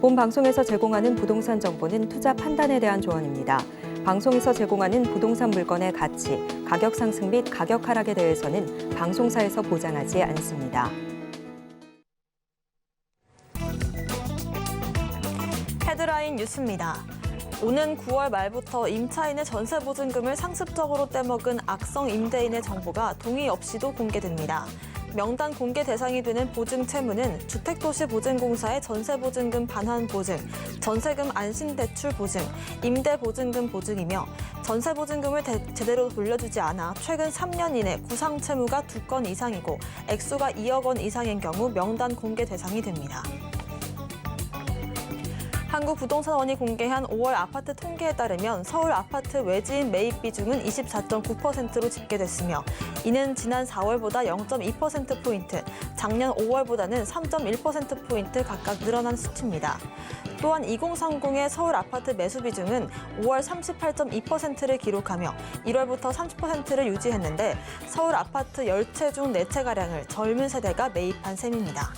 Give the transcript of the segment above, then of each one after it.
본 방송에서 제공하는 부동산 정보는 투자 판단에 대한 조언입니다. 방송에서 제공하는 부동산 물건의 가치, 가격 상승 및 가격 하락에 대해서는 방송사에서 보장하지 않습니다. 헤드라인 뉴스입니다. 오는 9월 말부터 임차인의 전세보증금을 상습적으로 떼먹은 악성 임대인의 정보가 동의 없이도 공개됩니다. 명단 공개 대상이 되는 보증 채무는 주택도시보증공사의 전세보증금 반환 보증, 전세금 안심대출 보증, 임대보증금 보증이며 전세보증금을 제대로 돌려주지 않아 최근 3년 이내 구상 채무가 2건 이상이고 액수가 2억 원 이상인 경우 명단 공개 대상이 됩니다. 한국부동산원이 공개한 5월 아파트 통계에 따르면 서울 아파트 외지인 매입 비중은 24.9%로 집계됐으며 이는 지난 4월보다 0.2%포인트, 작년 5월보다는 3.1%포인트 각각 늘어난 수치입니다. 또한 2030의 서울 아파트 매수 비중은 5월 38.2%를 기록하며 1월부터 30%를 유지했는데 서울 아파트 10채 중 4채가량을 젊은 세대가 매입한 셈입니다.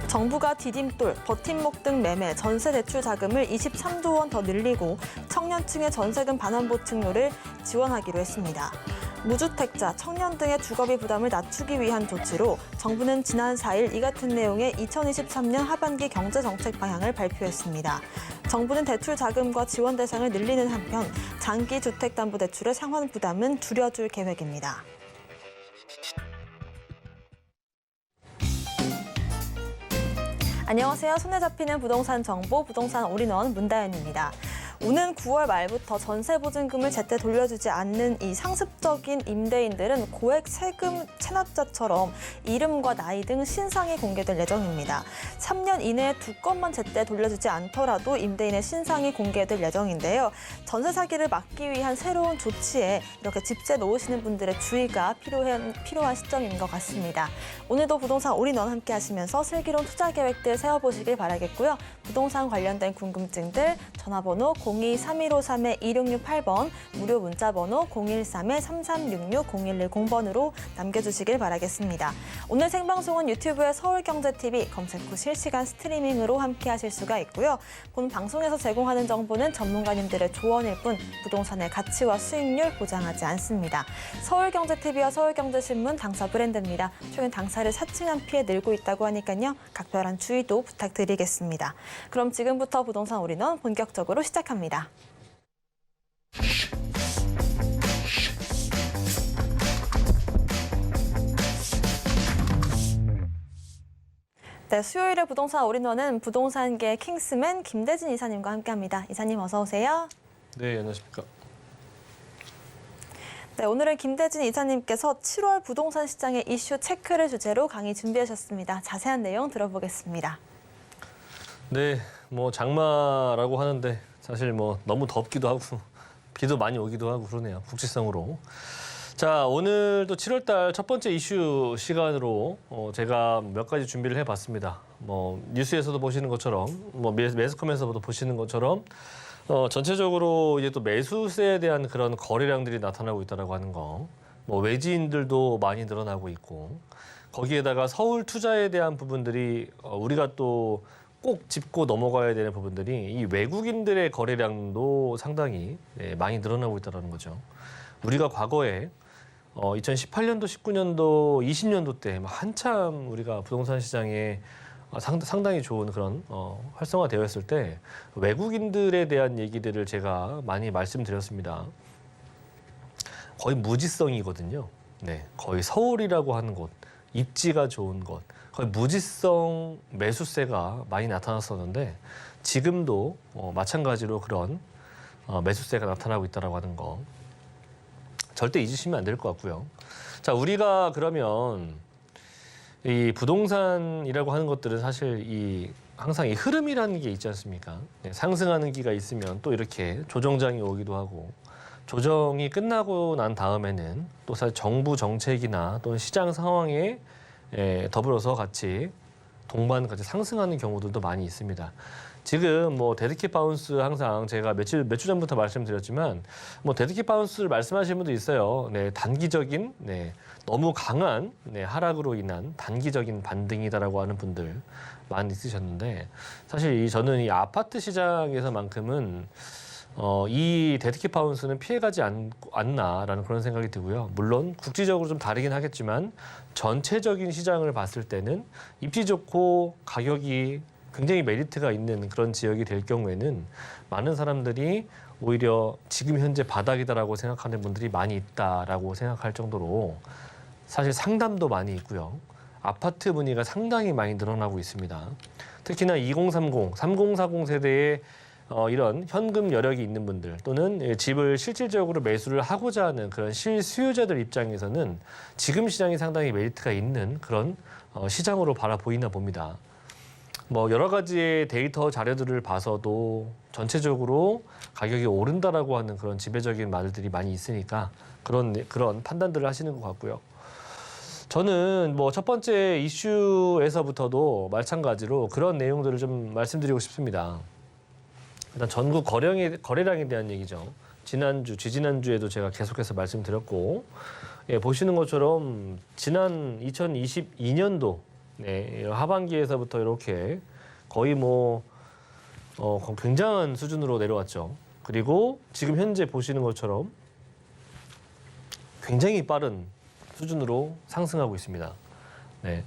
정부가 디딤돌, 버팀목 등 매매, 전세 대출 자금을 23조 원 더 늘리고 청년층의 전세금 반환 보증료를 지원하기로 했습니다. 무주택자, 청년 등의 주거비 부담을 낮추기 위한 조치로 정부는 지난 4일 이 같은 내용의 2023년 하반기 경제정책 방향을 발표했습니다. 정부는 대출 자금과 지원 대상을 늘리는 한편 장기 주택담보대출의 상환 부담은 줄여줄 계획입니다. 안녕하세요. 손에 잡히는 부동산 정보, 부동산 올인원 문다연입니다. 오는 9월 말부터 전세보증금을 제때 돌려주지 않는 이 상습적인 임대인들은 고액 세금 체납자처럼 이름과 나이 등 신상이 공개될 예정입니다. 3년 이내에 2건만 제때 돌려주지 않더라도 임대인의 신상이 공개될 예정인데요. 전세 사기를 막기 위한 새로운 조치에 이렇게 집세 놓으시는 분들의 주의가 필요한 시점인 것 같습니다. 오늘도 부동산 올인원 함께 하시면서 슬기로운 투자 계획들 세워보시길 바라겠고요. 부동산 관련된 궁금증들 전화번호 02-3153-2668번, 무료 문자번호 013-3366-0110번으로 남겨주시길 바라겠습니다. 오늘 생방송은 유튜브의 서울경제TV 검색 후 실시간 스트리밍으로 함께 하실 수가 있고요. 본 방송에서 제공하는 정보는 전문가님들의 조언일 뿐 부동산의 가치와 수익률 보장하지 않습니다. 서울경제TV와 서울경제신문 당사 브랜드입니다. 최근 당사를 사칭한 피해 늘고 있다고 하니까요. 각별한 주의도 부탁드리겠습니다. 그럼 지금부터 부동산 올인원 본격적으로 시작합니다. 네, 수요일에 부동산 올인원은 부동산계 킹스맨 김대진 이사님과 함께합니다. 이사님 어서 오세요. 네, 안녕하십니까. 네, 오늘은 김대진 이사님께서 7월 부동산 시장의 이슈 체크를 주제로 강의 준비하셨습니다. 자세한 내용 들어보겠습니다. 네, 뭐 장마라고 하는데 사실 뭐 너무 덥기도 하고 비도 많이 오기도 하고 그러네요. 국지성으로. 자, 오늘도 7월 달 첫 번째 이슈 시간으로 제가 몇 가지 준비를 해봤습니다. 뭐 뉴스에서도 보시는 것처럼, 뭐 매스컴에서도 보시는 것처럼 전체적으로 이제 또 매수세에 대한 그런 거래량들이 나타나고 있다라고 하는 거, 뭐 외지인들도 많이 늘어나고 있고 거기에다가 서울 투자에 대한 부분들이 우리가 또 꼭 짚고 넘어가야 되는 부분들이 이 외국인들의 거래량도 상당히 많이 늘어나고 있다는 거죠. 우리가 과거에 2018년도, 19년도, 20년도 때 한참 우리가 부동산 시장에 상당히 좋은 그런 활성화되어 있을 때 외국인들에 대한 얘기들을 제가 많이 말씀드렸습니다. 거의 무지성이거든요. 네, 거의 서울이라고 하는 곳, 입지가 좋은 곳, 거의 무지성 매수세가 많이 나타났었는데 지금도 마찬가지로 그런 매수세가 나타나고 있다고 하는 거 절대 잊으시면 안 될 것 같고요. 자, 우리가 그러면 이 부동산이라고 하는 것들은 사실 항상 이 흐름이라는 게 있지 않습니까? 네, 상승하는 기가 있으면 또 이렇게 조정장이 오기도 하고 조정이 끝나고 난 다음에는 또 사실 정부 정책이나 또는 시장 상황에 더불어서 같이 동반 같이 상승하는 경우들도 많이 있습니다. 지금 뭐 데드캣 바운스 항상 제가 몇 주 전부터 말씀드렸지만 뭐 데드캣 바운스를 말씀하시는 분도 있어요. 네, 단기적인 너무 강한 하락으로 인한 단기적인 반등이다라고 하는 분들 많이 있으셨는데 사실 저는 이 아파트 시장에서만큼은 이 데드캣 바운스는 피해가지 않나라는 그런 생각이 들고요. 물론 국지적으로 좀 다르긴 하겠지만 전체적인 시장을 봤을 때는 입지 좋고 가격이 굉장히 메리트가 있는 그런 지역이 될 경우에는 많은 사람들이 오히려 지금 현재 바닥이다라고 생각하는 분들이 많이 있다라고 생각할 정도로 사실 상담도 많이 있고요. 아파트 문의가 상당히 많이 늘어나고 있습니다. 특히나 2030, 3040 세대의 이런 현금 여력이 있는 분들 또는 집을 실질적으로 매수를 하고자 하는 그런 실수요자들 입장에서는 지금 시장이 상당히 메리트가 있는 그런 시장으로 바라보이나 봅니다. 뭐 여러 가지의 데이터 자료들을 봐서도 전체적으로 가격이 오른다라고 하는 그런 지배적인 말들이 많이 있으니까 그런 판단들을 하시는 것 같고요. 저는 뭐 첫 번째 이슈에서부터도 마찬가지로 그런 내용들을 좀 말씀드리고 싶습니다. 일단 전국 거래량에 대한 얘기죠. 지지난주에도 제가 계속해서 말씀드렸고, 보시는 것처럼 지난 2022년도 하반기에서부터 이렇게 거의 굉장한 수준으로 내려왔죠. 그리고 지금 현재 보시는 것처럼 굉장히 빠른 수준으로 상승하고 있습니다.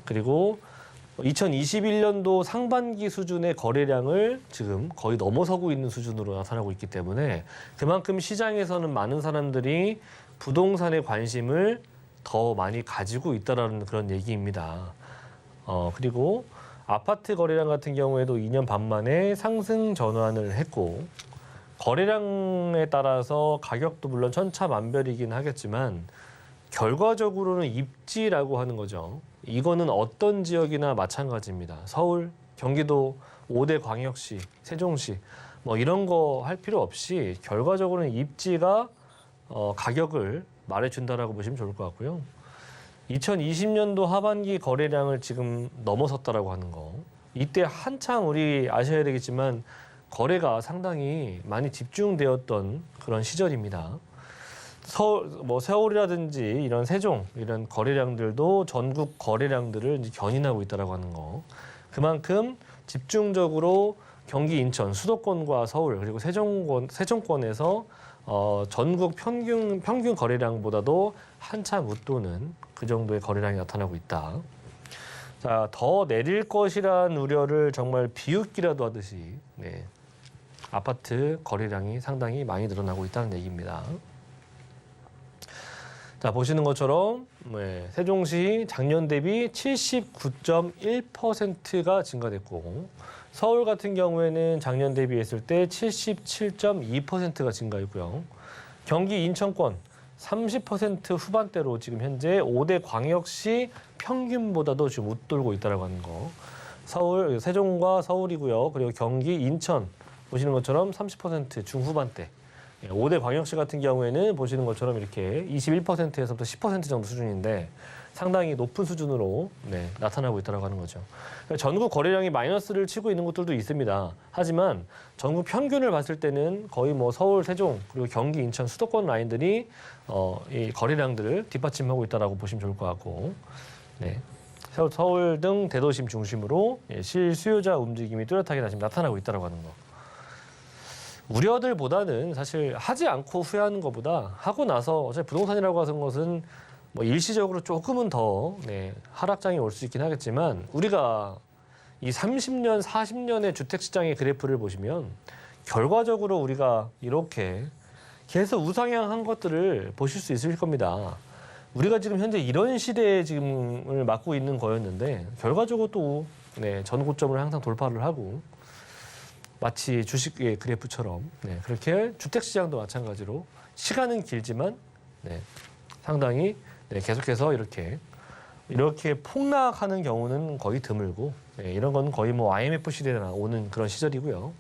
그리고 2021년도 상반기 수준의 거래량을 지금 거의 넘어서고 있는 수준으로 나타나고 있기 때문에 그만큼 시장에서는 많은 사람들이 부동산에 관심을 더 많이 가지고 있다라는 그런 얘기입니다. 그리고 아파트 거래량 같은 경우에도 2년 반 만에 상승 전환을 했고 거래량에 따라서 가격도 물론 천차만별이긴 하겠지만 결과적으로는 입지라고 하는 거죠. 이거는 어떤 지역이나 마찬가지입니다. 서울, 경기도, 5대 광역시, 세종시 뭐 이런 거 할 필요 없이 결과적으로는 입지가 가격을 말해준다라고 보시면 좋을 것 같고요. 2020년도 하반기 거래량을 지금 넘어섰다라고 하는 거. 이때 한창 우리 아셔야 되겠지만 거래가 상당히 많이 집중되었던 그런 시절입니다. 서울이라든지 이런 세종 이런 거래량들도 전국 거래량들을 이제 견인하고 있다라고 하는 거. 그만큼 집중적으로 경기, 인천, 수도권과 서울 그리고 세종권에서 전국 평균 거래량보다도 한참 웃도는 그 정도의 거래량이 나타나고 있다. 자, 더 내릴 것이란 우려를 정말 비웃기라도 하듯이 아파트 거래량이 상당히 많이 늘어나고 있다는 얘기입니다. 자, 보시는 것처럼 세종시 작년 대비 79.1%가 증가됐고 서울 같은 경우에는 작년 대비했을 때 77.2%가 증가했고요. 경기 인천권 30% 후반대로 지금 현재 5대 광역시 평균보다도 지금 웃돌고 있다라고 하는 거. 서울, 세종과 서울이고요. 그리고 경기, 인천 보시는 것처럼 30% 중후반대. 5대 광역시 같은 경우에는 보시는 것처럼 이렇게 21%에서부터 10% 정도 수준인데 상당히 높은 수준으로 나타나고 있다고 하는 거죠. 전국 거래량이 마이너스를 치고 있는 곳들도 있습니다. 하지만 전국 평균을 봤을 때는 거의 서울, 세종 그리고 경기, 인천, 수도권 라인들이 이 거래량들을 뒷받침하고 있다고 보시면 좋을 것 같고, 서울 등 대도심 중심으로 실수요자 움직임이 뚜렷하게 다시 나타나고 있다고 하는 거. 우려들보다는 사실 하지 않고 후회하는 것보다 하고 나서 어차피 부동산이라고 하는 것은 일시적으로 조금은 더 하락장이 올 수 있긴 하겠지만 우리가 이 30년, 40년의 주택시장의 그래프를 보시면 결과적으로 우리가 이렇게 계속 우상향한 것들을 보실 수 있을 겁니다. 우리가 지금 현재 이런 시대에 지금을 맞고 있는 거였는데 결과적으로 또 전고점을 항상 돌파를 하고 마치 주식의 그래프처럼 그렇게 주택시장도 마찬가지로 시간은 길지만 상당히 계속해서 이렇게 폭락하는 경우는 거의 드물고 이런 건 거의 IMF 시대에 나오는 그런 시절이고요.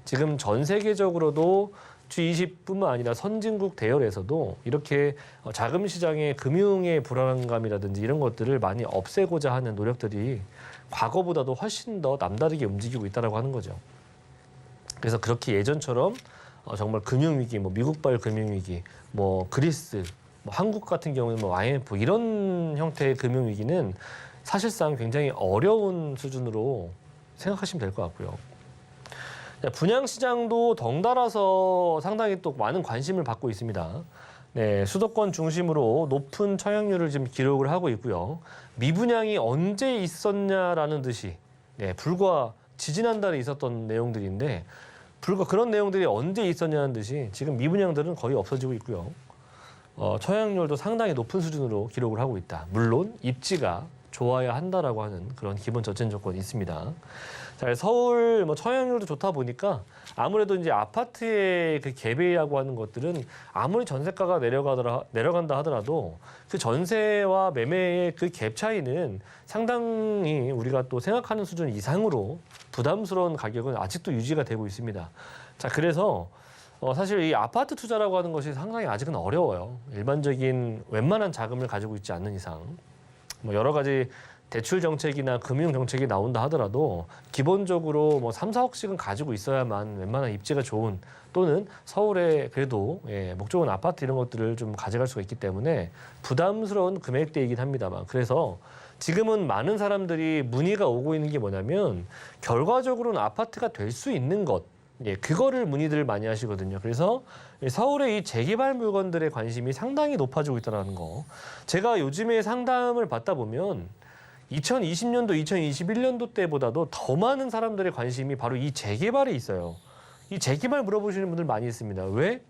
지금 전 세계적으로도 G20뿐만 아니라 선진국 대열에서도 이렇게 자금 시장의 금융의 불안감이라든지 이런 것들을 많이 없애고자 하는 노력들이 과거보다도 훨씬 더 남다르게 움직이고 있다고 하는 거죠. 그래서 그렇게 예전처럼 정말 금융위기, 뭐 미국발 금융위기, 뭐 그리스, 뭐 한국 같은 경우는 뭐 IMF 이런 형태의 금융위기는 사실상 굉장히 어려운 수준으로 생각하시면 될 것 같고요. 분양시장도 덩달아서 상당히 또 많은 관심을 받고 있습니다. 네, 수도권 중심으로 높은 청약률을 지금 기록을 하고 있고요. 미분양이 언제 있었냐라는 듯이 불과 지지난달에 있었던 내용들인데 불과 그런 내용들이 언제 있었냐는 듯이 지금 미분양들은 거의 없어지고 있고요. 청약률도 상당히 높은 수준으로 기록을 하고 있다. 물론 입지가 좋아야 한다라고 하는 그런 기본 저점 조건이 있습니다. 자, 서울 뭐 청약률도 좋다 보니까 아무래도 이제 아파트의 그 갭이라고 하는 것들은 아무리 전세가가 내려간다 하더라도 그 전세와 매매의 그 갭 차이는 상당히 우리가 또 생각하는 수준 이상으로 부담스러운 가격은 아직도 유지가 되고 있습니다. 자, 그래서 사실 이 아파트 투자라고 하는 것이 상당히 아직은 어려워요. 일반적인 웬만한 자금을 가지고 있지 않는 이상. 뭐 여러 가지 대출 정책이나 금융 정책이 나온다 하더라도 기본적으로 뭐 3, 4억씩은 가지고 있어야만 웬만한 입지가 좋은 또는 서울에 그래도 목 좋은 아파트 이런 것들을 좀 가져갈 수가 있기 때문에 부담스러운 금액대이긴 합니다만 그래서 지금은 많은 사람들이 문의가 오고 있는 게 뭐냐면 결과적으로는 아파트가 될 수 있는 것 그거를 문의들을 많이 하시거든요. 그래서 서울의 이 재개발 물건들의 관심이 상당히 높아지고 있다는 거. 제가 요즘에 상담을 받다 보면 2020년도, 2021년도 때보다도 더 많은 사람들의 관심이 바로 이 재개발에 있어요. 이 재개발 물어보시는 분들 많이 있습니다. 왜?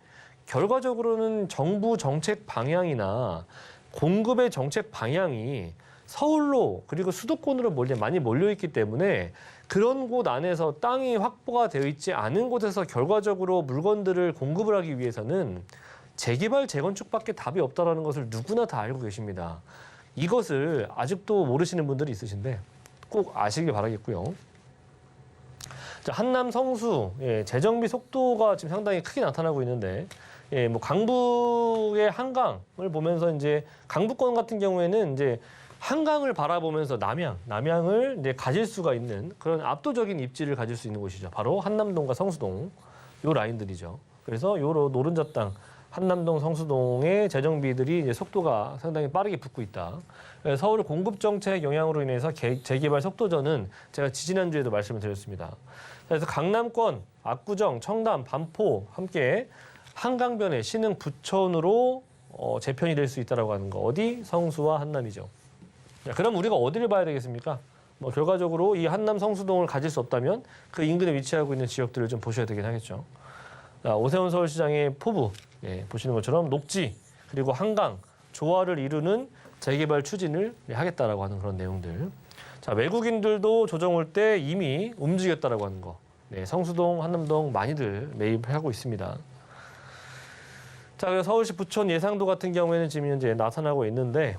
결과적으로는 정부 정책 방향이나 공급의 정책 방향이 서울로 그리고 수도권으로 많이 몰려있기 때문에 그런 곳 안에서 땅이 확보가 되어 있지 않은 곳에서 결과적으로 물건들을 공급을 하기 위해서는 재개발, 재건축밖에 답이 없다는 것을 누구나 다 알고 계십니다. 이것을 아직도 모르시는 분들이 있으신데 꼭 아시길 바라겠고요. 자, 한남 성수 재정비 속도가 지금 상당히 크게 나타나고 있는데 뭐 강북의 한강을 보면서 이제 강북권 같은 경우에는 이제 한강을 바라보면서 남양을 이제 가질 수가 있는 그런 압도적인 입지를 가질 수 있는 곳이죠. 바로 한남동과 성수동 요 라인들이죠. 그래서 요 노른자 땅 한남동, 성수동의 재정비들이 이제 속도가 상당히 빠르게 붙고 있다. 서울 공급 정책 영향으로 인해서 재개발 속도전은 제가 지지난주에도 말씀을 드렸습니다. 그래서 강남권, 압구정, 청담, 반포 함께 한강변의 신흥 부천으로 재편이 될 수 있다라고 하는 거. 어디? 성수와 한남이죠. 그럼 우리가 어디를 봐야 되겠습니까? 뭐 결과적으로 이 한남 성수동을 가질 수 없다면 그 인근에 위치하고 있는 지역들을 좀 보셔야 되긴 하겠죠. 자, 오세훈 서울시장의 포부 보시는 것처럼 녹지 그리고 한강 조화를 이루는 재개발 추진을 하겠다라고 하는 그런 내용들. 자, 외국인들도 조정 올 때 이미 움직였다라고 하는 거. 성수동, 한남동 많이들 매입하고 있습니다. 자, 그래서 서울시 부천 예상도 같은 경우에는 지금 현재 나타나고 있는데,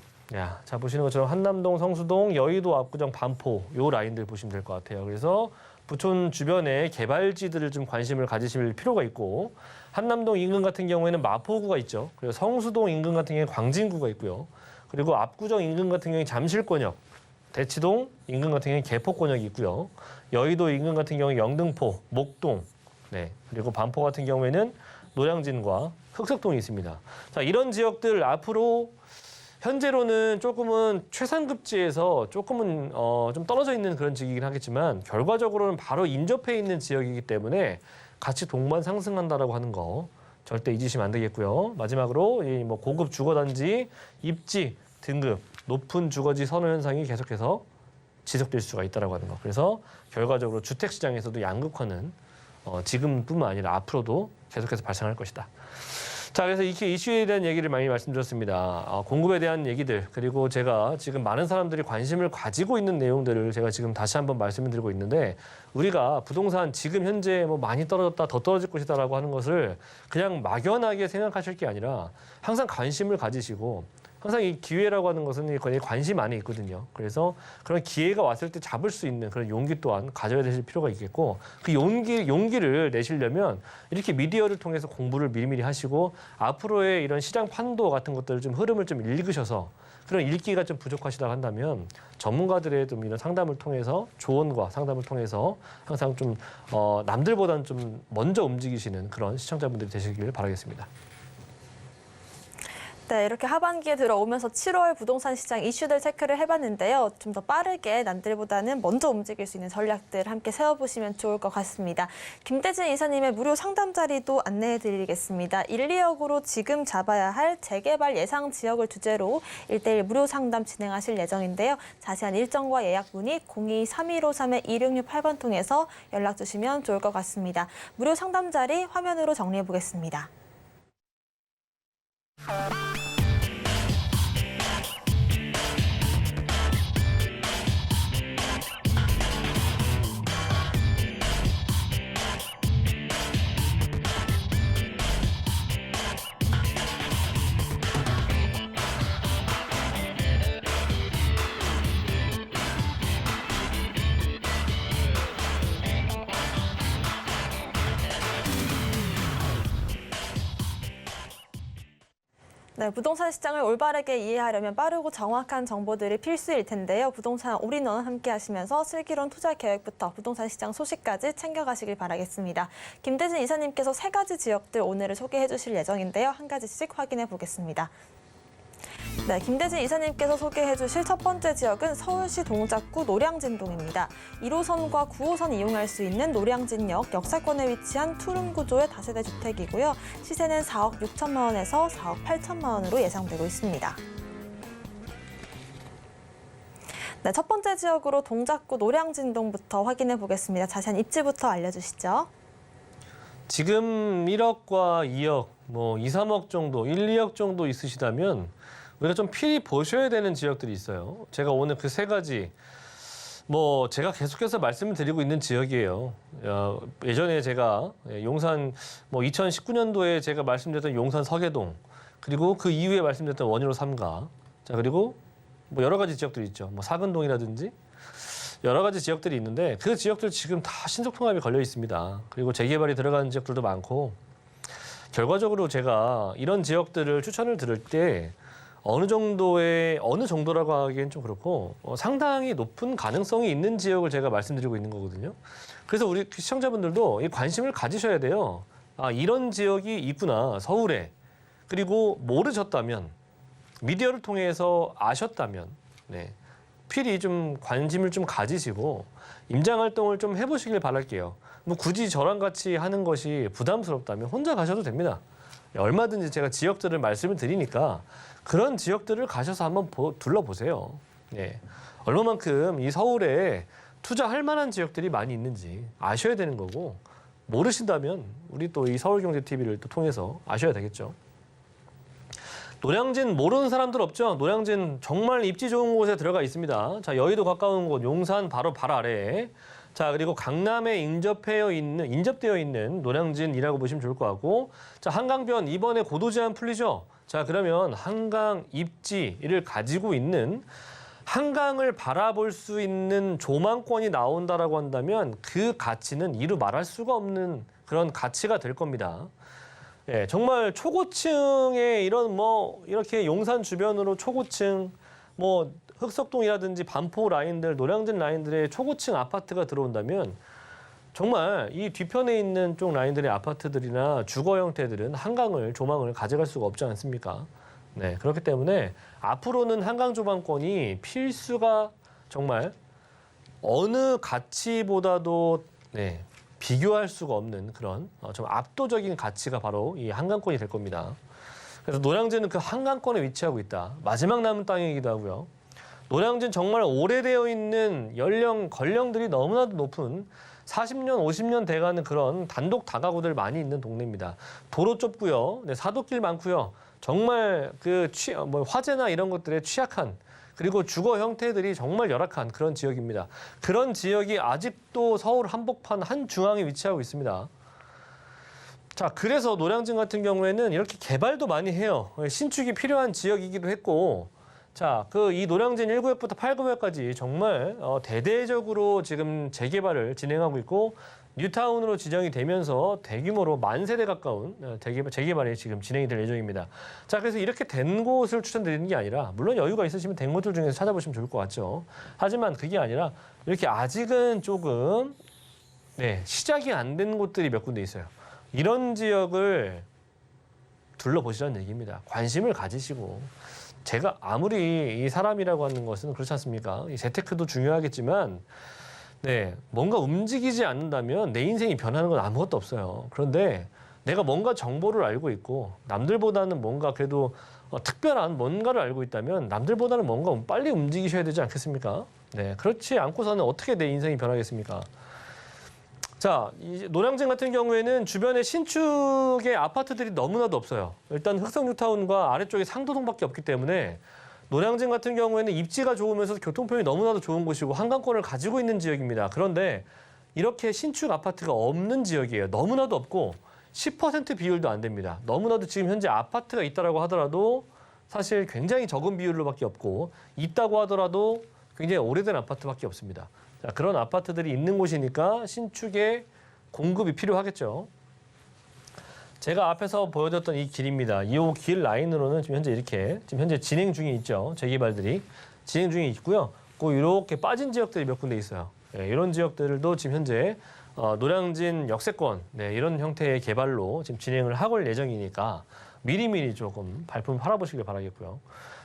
자 보시는 것처럼 한남동, 성수동, 여의도, 압구정, 반포 요 라인들 보시면 될 것 같아요. 그래서 부천 주변의 개발지들을 좀 관심을 가지실 필요가 있고 한남동 인근 같은 경우에는 마포구가 있죠. 그리고 성수동 인근 같은 경우에 광진구가 있고요. 그리고 압구정 인근 같은 경우에 잠실권역, 대치동 인근 같은 경우에 개포권역이 있고요. 여의도 인근 같은 경우에 영등포, 목동, 그리고 반포 같은 경우에는 노량진과 흑석동이 있습니다. 자, 이런 지역들 앞으로 현재로는 조금은 최상급지에서 조금은 좀 떨어져 있는 그런 지역이긴 하겠지만 결과적으로는 바로 인접해 있는 지역이기 때문에 같이 동반 상승한다라고 하는 거 절대 잊으시면 안 되겠고요. 마지막으로 이 뭐 고급 주거단지 입지 등급 높은 주거지 선호 현상이 계속해서 지속될 수가 있다라고 하는 거. 그래서 결과적으로 주택 시장에서도 양극화는 지금뿐만 아니라 앞으로도 계속해서 발생할 것이다. 자, 그래서 이렇게 이슈에 대한 얘기를 많이 말씀드렸습니다. 공급에 대한 얘기들 그리고 제가 지금 많은 사람들이 관심을 가지고 있는 내용들을 제가 지금 다시 한번 말씀을 드리고 있는데 우리가 부동산 지금 현재 뭐 많이 떨어졌다 더 떨어질 것이다라고 하는 것을 그냥 막연하게 생각하실 게 아니라 항상 관심을 가지시고 항상 이 기회라고 하는 것은 거의 관심 안에 있거든요. 그래서 그런 기회가 왔을 때 잡을 수 있는 그런 용기 또한 가져야 되실 필요가 있겠고 그 용기를 내시려면 이렇게 미디어를 통해서 공부를 미리미리 하시고 앞으로의 이런 시장 판도 같은 것들을 좀 흐름을 좀 읽으셔서 그런 읽기가 좀 부족하시다고 한다면 전문가들의 좀 이런 상담을 통해서 조언과 상담을 통해서 항상 좀 남들보다는 좀 먼저 움직이시는 그런 시청자분들이 되시길 바라겠습니다. 네, 이렇게 하반기에 들어오면서 7월 부동산 시장 이슈들 체크를 해봤는데요. 좀 더 빠르게 남들보다는 먼저 움직일 수 있는 전략들 함께 세워보시면 좋을 것 같습니다. 김대진 이사님의 무료 상담 자리도 안내해드리겠습니다. 1, 2억으로 지금 잡아야 할 재개발 예상 지역을 주제로 1:1 무료 상담 진행하실 예정인데요. 자세한 일정과 예약 문의 02-3153-2668번 통해서 연락 주시면 좋을 것 같습니다. 무료 상담 자리 화면으로 정리해보겠습니다. 네, 부동산 시장을 올바르게 이해하려면 빠르고 정확한 정보들이 필수일 텐데요. 부동산 올인원 함께 하시면서 슬기로운 투자 계획부터 부동산 시장 소식까지 챙겨가시길 바라겠습니다. 김대진 이사님께서 3가지 지역들 오늘 소개해 주실 예정인데요. 한 가지씩 확인해 보겠습니다. 네, 김대진 이사님께서 소개해 주실 첫 번째 지역은 서울시 동작구 노량진동입니다. 1호선과 9호선 이용할 수 있는 노량진역 역사권에 위치한 투룸 구조의 다세대 주택이고요. 시세는 4억 6천만 원에서 4억 8천만 원으로 예상되고 있습니다. 네, 첫 번째 지역으로 동작구 노량진동부터 확인해 보겠습니다. 자세한 입지부터 알려주시죠. 지금 1억과 2억, 2, 3억 정도, 1, 2억 정도 있으시다면 우리가 좀 필히 보셔야 되는 지역들이 있어요. 제가 오늘 그 3가지, 제가 계속해서 말씀을 드리고 있는 지역이에요. 예전에 제가 용산, 2019년도에 제가 말씀드렸던 용산 서계동, 그리고 그 이후에 말씀드렸던 원효로 3가, 자, 그리고 여러 가지 지역들이 있죠. 사근동이라든지 여러 가지 지역들이 있는데 그 지역들 지금 다 신속통합이 걸려 있습니다. 그리고 재개발이 들어가는 지역들도 많고, 결과적으로 제가 이런 지역들을 추천을 드릴 때 어느 정도라고 하기엔 좀 그렇고 상당히 높은 가능성이 있는 지역을 제가 말씀드리고 있는 거거든요. 그래서 우리 시청자분들도 이 관심을 가지셔야 돼요. 아, 이런 지역이 있구나, 서울에. 그리고 모르셨다면, 미디어를 통해서 아셨다면, 네, 필히 좀 관심을 좀 가지시고 임장 활동을 좀 해보시길 바랄게요. 굳이 저랑 같이 하는 것이 부담스럽다면 혼자 가셔도 됩니다. 얼마든지 제가 지역들을 말씀을 드리니까 그런 지역들을 가셔서 한번 둘러보세요. 네. 얼마만큼 이 서울에 투자할 만한 지역들이 많이 있는지 아셔야 되는 거고, 모르신다면 우리 또 이 서울경제TV를 또 통해서 아셔야 되겠죠. 노량진 모르는 사람들 없죠? 노량진 정말 입지 좋은 곳에 들어가 있습니다. 자, 여의도 가까운 곳, 용산 바로 아래에. 자, 그리고 강남에 인접되어 있는 노량진이라고 보시면 좋을 것 같고, 자, 한강변 이번에 고도 제한 풀리죠? 자, 그러면 한강 입지를 가지고 있는, 한강을 바라볼 수 있는 조망권이 나온다라고 한다면 그 가치는 이루 말할 수가 없는 그런 가치가 될 겁니다. 예, 정말 초고층의 이런 이렇게 용산 주변으로 초고층, 흑석동이라든지 반포 라인들, 노량진 라인들의 초고층 아파트가 들어온다면 정말 이 뒤편에 있는 쪽 라인들의 아파트들이나 주거 형태들은 한강을, 조망을 가져갈 수가 없지 않습니까? 네, 그렇기 때문에 앞으로는 한강 조망권이 필수가 정말 어느 가치보다도 비교할 수가 없는 그런 좀 압도적인 가치가 바로 이 한강권이 될 겁니다. 그래서 노량진은 그 한강권에 위치하고 있다. 마지막 남은 땅이기도 하고요. 노량진 정말 오래되어 있는 권령들이 너무나도 높은 40년, 50년 돼가는 그런 단독 다가구들 많이 있는 동네입니다. 도로 좁고요. 사도길 많고요. 정말 화재나 이런 것들에 취약한, 그리고 주거 형태들이 정말 열악한 그런 지역입니다. 그런 지역이 아직도 서울 한복판 한중앙에 위치하고 있습니다. 자, 그래서 노량진 같은 경우에는 이렇게 개발도 많이 해요. 신축이 필요한 지역이기도 했고, 자, 이 노량진 1구역부터 8구역까지 정말 대대적으로 지금 재개발을 진행하고 있고 뉴타운으로 지정이 되면서 대규모로 10,000세대 가까운 재개발이 지금 진행이 될 예정입니다. 자, 그래서 이렇게 된 곳을 추천드리는 게 아니라 물론 여유가 있으시면 된 곳들 중에서 찾아보시면 좋을 것 같죠. 하지만 그게 아니라 이렇게 아직은 조금 시작이 안 된 곳들이 몇 군데 있어요. 이런 지역을 둘러보시라는 얘기입니다. 관심을 가지시고 제가 아무리 이 사람이라고 하는 것은 그렇지 않습니까? 이 재테크도 중요하겠지만 뭔가 움직이지 않는다면 내 인생이 변하는 건 아무것도 없어요. 그런데 내가 뭔가 정보를 알고 있고 남들보다는 뭔가 그래도 특별한 뭔가를 알고 있다면 남들보다는 뭔가 빨리 움직이셔야 되지 않겠습니까? 그렇지 않고서는 어떻게 내 인생이 변하겠습니까? 자, 이 노량진 같은 경우에는 주변에 신축의 아파트들이 너무나도 없어요. 일단 흑성뉴타운과 아래쪽에 상도동밖에 없기 때문에 노량진 같은 경우에는 입지가 좋으면서 교통편이 너무나도 좋은 곳이고 한강권을 가지고 있는 지역입니다. 그런데 이렇게 신축 아파트가 없는 지역이에요. 너무나도 없고 10% 비율도 안 됩니다. 너무나도 지금 현재 아파트가 있다라고 하더라도 사실 굉장히 적은 비율로밖에 없고 있다고 하더라도 굉장히 오래된 아파트밖에 없습니다. 자, 그런 아파트들이 있는 곳이니까 신축의 공급이 필요하겠죠. 제가 앞에서 보여줬던 이 길입니다. 이 길 라인으로는 지금 현재 진행 중에 있죠. 재개발들이 진행 중에 있고요. 이렇게 빠진 지역들이 몇 군데 있어요. 이런 지역들도 지금 현재 노량진 역세권 이런 형태의 개발로 지금 진행을 하고 올 예정이니까 미리미리 조금 발품 팔아보시길 바라겠고요.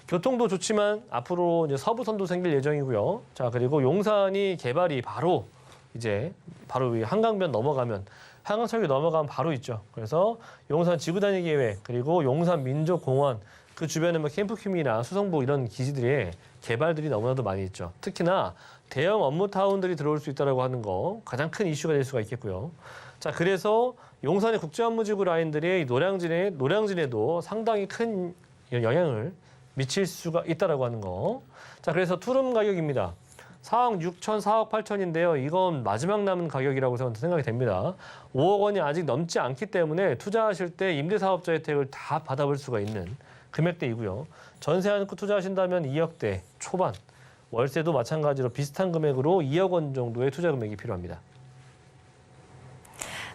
교통도 좋지만 앞으로 이제 서부선도 생길 예정이고요. 자, 그리고 용산이 개발이 바로 이 한강변 넘어가면 한강철교 넘어가면 바로 있죠. 그래서 용산 지구단위 계획 그리고 용산 민족공원 그 주변에 캠프큐미나 수성구 이런 기지들의 개발들이 너무나도 많이 있죠. 특히나 대형 업무타운들이 들어올 수 있다고 하는 거 가장 큰 이슈가 될 수가 있겠고요. 자, 그래서 용산의 국제업무지구 라인들이 노량진에도 상당히 큰 영향을 미칠 수가 있다고 하는 거. 자, 그래서 투룸 가격입니다. 4억 6천, 4억 8천인데요. 이건 마지막 남은 가격이라고 생각이 됩니다. 5억 원이 아직 넘지 않기 때문에 투자하실 때 임대사업자 혜택을 다 받아볼 수가 있는 금액대이고요. 전세 안고 투자하신다면 2억대 초반, 월세도 마찬가지로 비슷한 금액으로 2억 원 정도의 투자 금액이 필요합니다.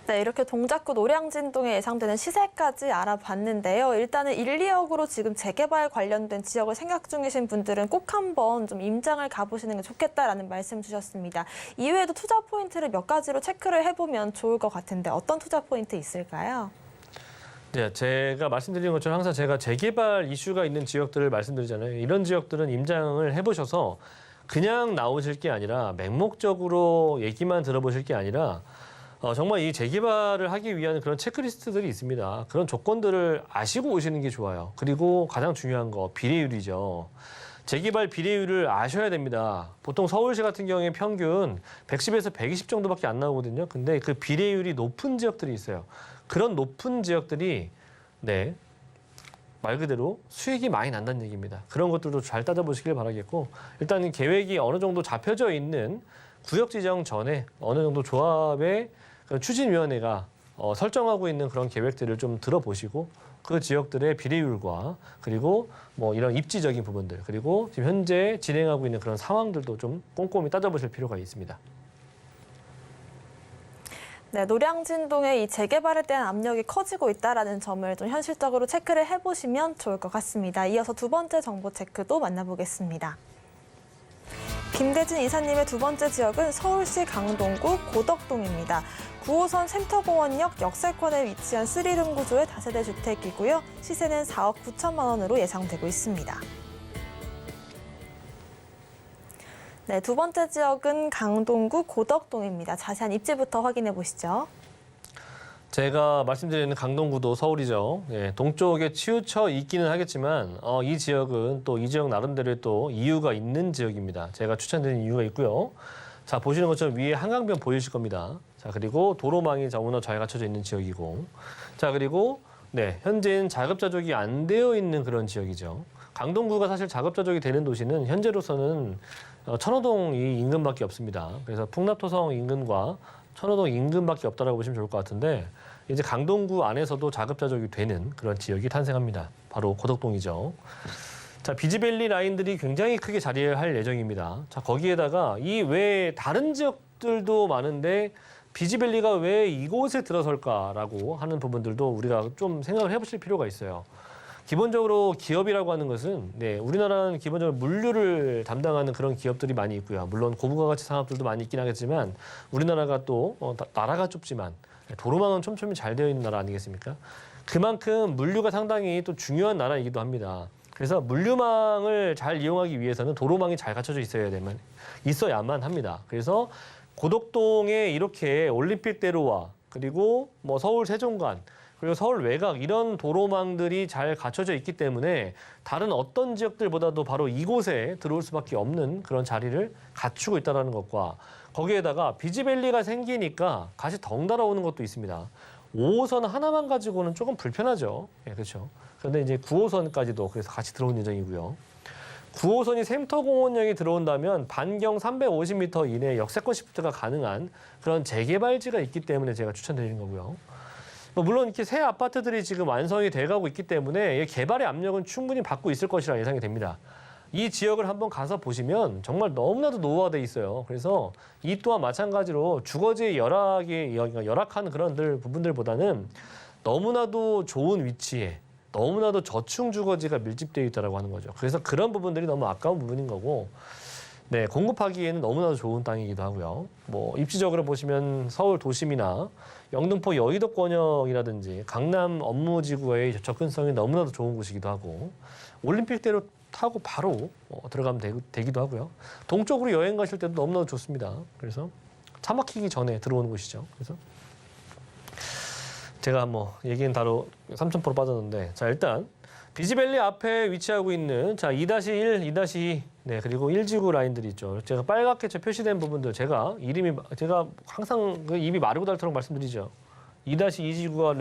이렇게 동작구 노량진동에 예상되는 시세까지 알아봤는데요. 일단은 1, 2억으로 지금 재개발 관련된 지역을 생각 중이신 분들은 꼭 한번 좀 임장을 가보시는 게 좋겠다라는 말씀 주셨습니다. 이외에도 투자 포인트를 몇 가지로 체크를 해보면 좋을 것 같은데 어떤 투자 포인트 있을까요? 네, 제가 말씀드린 것처럼 항상 제가 재개발 이슈가 있는 지역들을 말씀드리잖아요. 이런 지역들은 임장을 해보셔서 그냥 나오실 게 아니라 맹목적으로 얘기만 들어보실 게 아니라 정말 이 재개발을 하기 위한 그런 체크리스트들이 있습니다. 그런 조건들을 아시고 오시는 게 좋아요. 그리고 가장 중요한 거 비례율이죠. 재개발 비례율을 아셔야 됩니다. 보통 서울시 같은 경우에 평균 110에서 120 정도밖에 안 나오거든요. 근데 그 비례율이 높은 지역들이 있어요. 그런 높은 지역들이 말 그대로 수익이 많이 난다는 얘기입니다. 그런 것들도 잘 따져보시길 바라겠고 일단 계획이 어느 정도 잡혀져 있는 구역 지정 전에 어느 정도 조합의 추진위원회가 설정하고 있는 그런 계획들을 좀 들어보시고 그 지역들의 비례율과 그리고 이런 입지적인 부분들 그리고 지금 현재 진행하고 있는 그런 상황들도 좀 꼼꼼히 따져보실 필요가 있습니다. 노량진동의 이 재개발에 대한 압력이 커지고 있다는 점을 좀 현실적으로 체크를 해보시면 좋을 것 같습니다. 이어서 두 번째 정보 체크도 만나보겠습니다. 김대진 이사님의 두 번째 지역은 서울시 강동구 고덕동입니다. 9호선 센터공원역 역세권에 위치한 3룸 구조의 다세대 주택이고요. 시세는 4억 9천만 원으로 예상되고 있습니다. 두 번째 지역은 강동구 고덕동입니다. 자세한 입지부터 확인해 보시죠. 제가 말씀드리는 강동구도 서울이죠. 동쪽에 치우쳐 있기는 하겠지만 이 지역은 또 이 지역 나름대로의 또 이유가 있는 지역입니다. 제가 추천드리는 이유가 있고요. 자, 보시는 것처럼 위에 한강변 보이실 겁니다. 자, 그리고 도로망이 너무나 잘 갖춰져 있는 지역이고, 자, 그리고 현재는 자급자족이 안 되어 있는 그런 지역이죠. 강동구가 사실 자급자족이 되는 도시는 현재로서는 천호동 이 인근밖에 없습니다. 그래서 풍납토성 인근과 천호동 인근밖에 없다라고 보시면 좋을 것 같은데 이제 강동구 안에서도 자급자족이 되는 그런 지역이 탄생합니다. 바로 고덕동이죠. 자, 비즈밸리 라인들이 굉장히 크게 자리할 예정입니다. 자, 거기에다가 이 외에 다른 지역들도 많은데 비즈밸리가 왜 이곳에 들어설까라고 하는 부분들도 우리가 좀 생각을 해보실 필요가 있어요. 기본적으로 기업이라고 하는 것은 우리나라는 기본적으로 물류를 담당하는 그런 기업들이 많이 있고요. 물론 고부가가치 산업들도 많이 있긴 하겠지만 우리나라가 또 나라가 좁지만 도로망은 촘촘히 잘 되어 있는 나라 아니겠습니까? 그만큼 물류가 상당히 또 중요한 나라이기도 합니다. 그래서 물류망을 잘 이용하기 위해서는 도로망이 잘 갖춰져 있어야만 합니다. 그래서 고덕동에 이렇게 올림픽대로와 그리고 뭐 서울 세종관 그리고 서울 외곽 이런 도로망들이 잘 갖춰져 있기 때문에 다른 어떤 지역들보다도 바로 이곳에 들어올 수밖에 없는 그런 자리를 갖추고 있다는 것과 거기에다가 비즈밸리가 생기니까 같이 덩달아 오는 것도 있습니다. 5호선 하나만 가지고는 조금 불편하죠. 예, 그렇죠. 그런데 이제 9호선까지도 그래서 같이 들어온 예정이고요. 9호선이 샘터공원역에 들어온다면 반경 350m 이내 역세권 시프트가 가능한 그런 재개발지가 있기 때문에 제가 추천드리는 거고요. 물론 이렇게 새 아파트들이 지금 완성이 돼가고 있기 때문에 개발의 압력은 충분히 받고 있을 것이라 예상이 됩니다. 이 지역을 한번 가서 보시면 정말 너무나도 노후화돼 있어요. 그래서 이 또한 마찬가지로 주거지의 열악한 그런 부분들보다는 너무나도 좋은 위치에 너무나도 저층 주거지가 밀집되어 있다고 하는 거죠. 그래서 그런 부분들이 너무 아까운 부분인 거고 공급하기에는 너무나도 좋은 땅이기도 하고요. 뭐 입지적으로 보시면 서울 도심이나 영등포 여의도권역이라든지 강남 업무지구의 접근성이 너무나도 좋은 곳이기도 하고 올림픽대로 타고 바로 들어가면 되기도 하고요. 동쪽으로 여행 가실 때도 너무나도 좋습니다. 그래서 차 막히기 전에 들어오는 곳이죠. 그래서 제가 뭐 얘기는 바로 3,000% 빠졌는데 자 일단 비즈밸리 앞에 위치하고 있는 자 2-1, 2-2 그리고 1지구 라인들이 있죠. 제가 빨갛게 표시된 부분들 제가 항상 그 입이 마르고 닳도록 말씀드리죠. 2-2지구가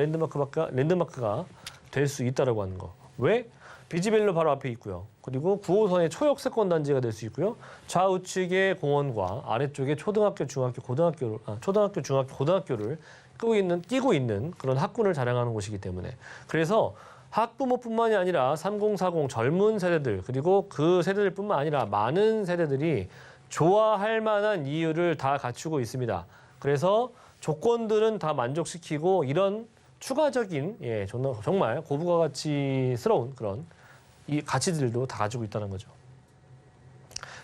랜드마크가 될 수 있다라고 하는 거. 왜? 비즈밸리 바로 앞에 있고요. 그리고 9호선의 초역세권 단지가 될 수 있고요. 좌우측에 공원과 아래쪽에 초등학교, 중학교, 고등학교를 끼고 있는 그런 학군을 자랑하는 곳이기 때문에 그래서 학부모뿐만이 아니라 3040 젊은 세대들 그리고 그 세대들뿐만 아니라 많은 세대들이 좋아할 만한 이유를 다 갖추고 있습니다. 그래서 조건들은 다 만족시키고 이런 추가적인 정말 고부가가치스러운 그런 이 가치들도 다 가지고 있다는 거죠.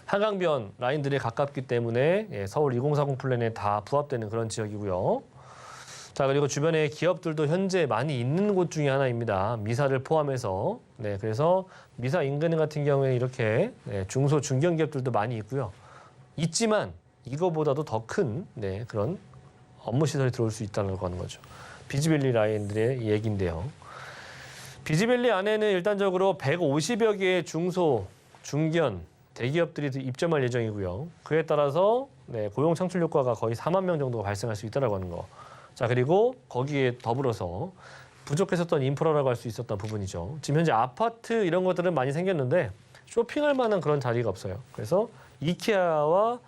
한강변 라인들에 가깝기 때문에 서울 2040 플랜에 다 부합되는 그런 지역이고요. 자 그리고 주변에 기업들도 현재 많이 있는 곳 중에 하나입니다. 미사를 포함해서 그래서 미사 인근 같은 경우에 이렇게 중소 중견 기업들도 많이 있고요. 있지만 이거보다도 더 큰 그런 업무 시설이 들어올 수 있다는 거죠. 비즈밸리 라인들의 얘기인데요. 비즈밸리 안에는 일단적으로 150여 개의 중소 중견 대기업들이 입점할 예정이고요. 그에 따라서 고용 창출 효과가 거의 4만 명 정도가 발생할 수 있다는 하는 거. 자 그리고 거기에 더불어서 부족했었던 인프라라고 할 수 있었던 부분이죠. 지금 현재 아파트 이런 것들은 많이 생겼는데 쇼핑할 만한 그런 자리가 없어요. 그래서 이케아가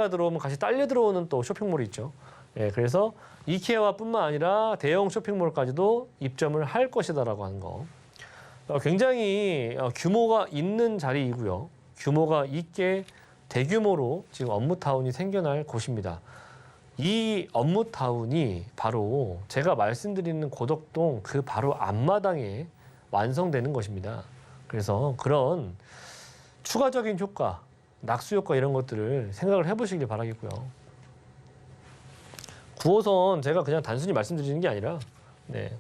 들어오면 같이 딸려 들어오는 또 쇼핑몰이 있죠. 그래서 이케아뿐만 아니라 대형 쇼핑몰까지도 입점을 할 것이다라고 하는 거. 굉장히 규모가 있는 자리이고요. 규모가 있게 대규모로 지금 업무타운이 생겨날 곳입니다. 이 업무타운이 바로 제가 말씀드리는 고덕동 그 바로 앞마당에 완성되는 것입니다. 그래서 그런 추가적인 효과, 낙수 효과 이런 것들을 생각을 해보시길 바라겠고요. 9호선 제가 그냥 단순히 말씀드리는 게 아니라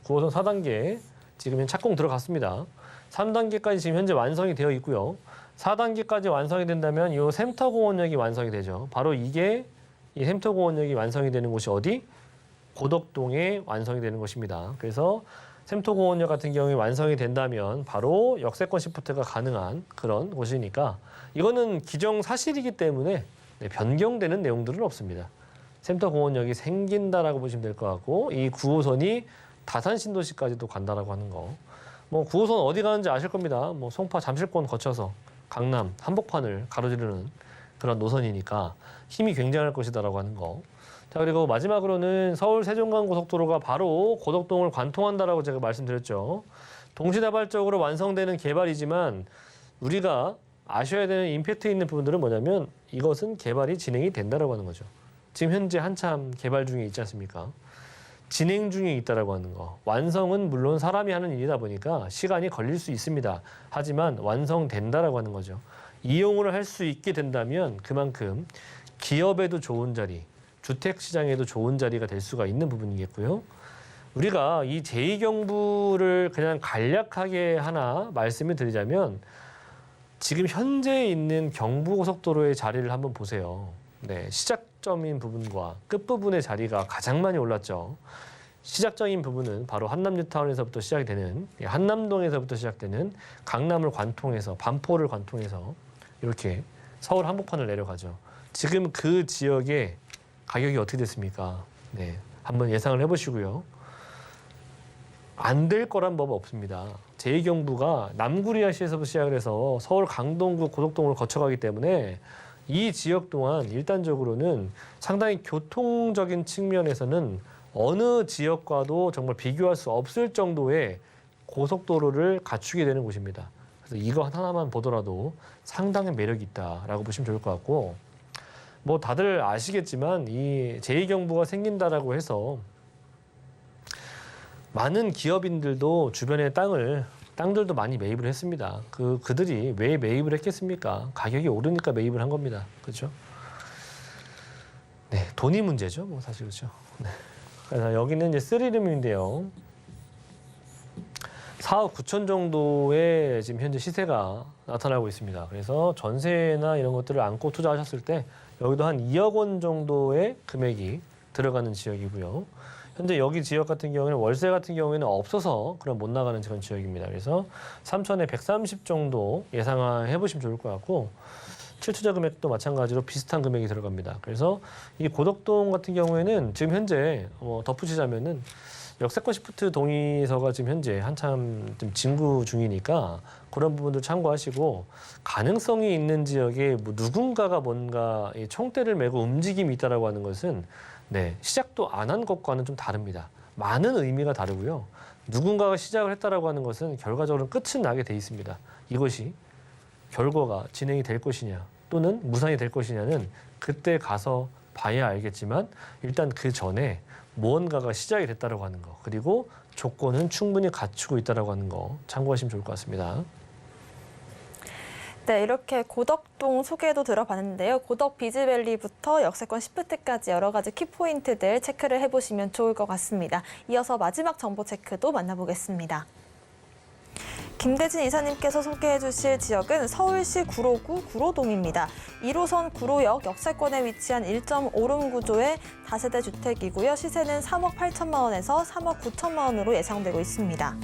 9호선 4단계 지금 착공 들어갔습니다. 3단계까지 지금 현재 완성이 되어 있고요. 4단계까지 완성이 된다면 이 샘터공원역이 완성이 되죠. 바로 이게 이 샘터공원역이 완성이 되는 곳이 어디? 고덕동에 완성이 되는 것입니다. 그래서 샘터공원역 같은 경우에 완성이 된다면 바로 역세권 시프트가 가능한 그런 곳이니까 이거는 기정사실이기 때문에 변경되는 내용들은 없습니다. 샘터공원역이 생긴다라고 보시면 될 것 같고 이 9호선이 다산 신도시까지도 간다라고 하는 거. 뭐 9호선 어디 가는지 아실 겁니다. 뭐 송파 잠실권 거쳐서 강남 한복판을 가로지르는 그런 노선이니까 힘이 굉장할 것이다라고 하는 거. 자 그리고 마지막으로는 서울 세종간 고속도로가 바로 고덕동을 관통한다라고 제가 말씀드렸죠. 동시다발적으로 완성되는 개발이지만 우리가 아셔야 되는 임팩트 있는 부분들은 뭐냐면 이것은 개발이 진행이 된다라고 하는 거죠. 지금 현재 한참 개발 중에 있지 않습니까? 진행 중에 있다라고 하는 거. 완성은 물론 사람이 하는 일이다 보니까 시간이 걸릴 수 있습니다. 하지만 완성된다라고 하는 거죠. 이용을 할 수 있게 된다면 그만큼 기업에도 좋은 자리, 주택 시장에도 좋은 자리가 될 수가 있는 부분이겠고요. 우리가 이 제2경부를 그냥 간략하게 하나 말씀을 드리자면 지금 현재 있는 경부고속도로의 자리를 한번 보세요. 네, 시작점인 부분과 끝부분의 자리가 가장 많이 올랐죠. 시작점인 부분은 바로 한남 뉴타운에서부터 시작이 되는 한남동에서부터 시작되는 강남을 관통해서 반포를 관통해서 이렇게 서울 한복판을 내려가죠. 지금 그 지역의 가격이 어떻게 됐습니까? 네, 한번 예상을 해보시고요. 안 될 거란 법 없습니다. 제2경부가 남구리아시에서부터 시작을 해서 서울 강동구 고덕동을 거쳐가기 때문에 이 지역 동안 일단적으로는 상당히 교통적인 측면에서는 어느 지역과도 정말 비교할 수 없을 정도의 고속도로를 갖추게 되는 곳입니다. 그래서 이거 하나만 보더라도 상당히 매력이 있다라고 보시면 좋을 것 같고, 뭐 다들 아시겠지만 이 제2경부가 생긴다라고 해서 많은 기업인들도 주변에 땅들도 많이 매입을 했습니다. 그들이 왜 매입을 했겠습니까? 가격이 오르니까 매입을 한 겁니다. 그렇죠? 네, 돈이 문제죠. 뭐 사실 그렇죠. 네. 그래서 여기는 이제 쓰리룸인데요. 4억 9천 정도의 지금 현재 시세가 나타나고 있습니다. 그래서 전세나 이런 것들을 안고 투자하셨을 때 여기도 한 2억 원 정도의 금액이 들어가는 지역이고요. 현재 여기 지역 같은 경우에는 월세 같은 경우에는 없어서 그럼 못 나가는 그런 지역입니다. 그래서 3천에 130 정도 예상해 보시면 좋을 것 같고, 실투자 금액도 마찬가지로 비슷한 금액이 들어갑니다. 그래서 이 고덕동 같은 경우에는 지금 현재 덧붙이자면은 역세권 시프트 동의서가 지금 현재 한참 좀 진구 중이니까 그런 부분들 참고하시고, 가능성이 있는 지역에 뭐 누군가가 뭔가 이 총대를 메고 움직임이 있다라고 하는 것은 네, 시작도 안 한 것과는 좀 다릅니다. 많은 의미가 다르고요. 누군가가 시작을 했다라고 하는 것은 결과적으로 끝은 나게 돼 있습니다. 이것이 결과가 진행이 될 것이냐 또는 무산이 될 것이냐는 그때 가서 봐야 알겠지만 일단 그 전에 무언가가 시작이 됐다라고 하는 거, 그리고 조건은 충분히 갖추고 있다라고 하는 거 참고하시면 좋을 것 같습니다. 네, 이렇게 고덕동 소개도 들어봤는데요. 고덕 비즈밸리부터 역세권 시프트까지 여러 가지 키포인트들 체크를 해보시면 좋을 것 같습니다. 이어서 마지막 정보 체크도 만나보겠습니다. 김대진 이사님께서 소개해 주실 지역은 서울시 구로구 구로동입니다. 1호선 구로역 역세권에 위치한 1.5룸 구조의 다세대 주택이고요. 시세는 3억 8천만 원에서 3억 9천만 원으로 예상되고 있습니다.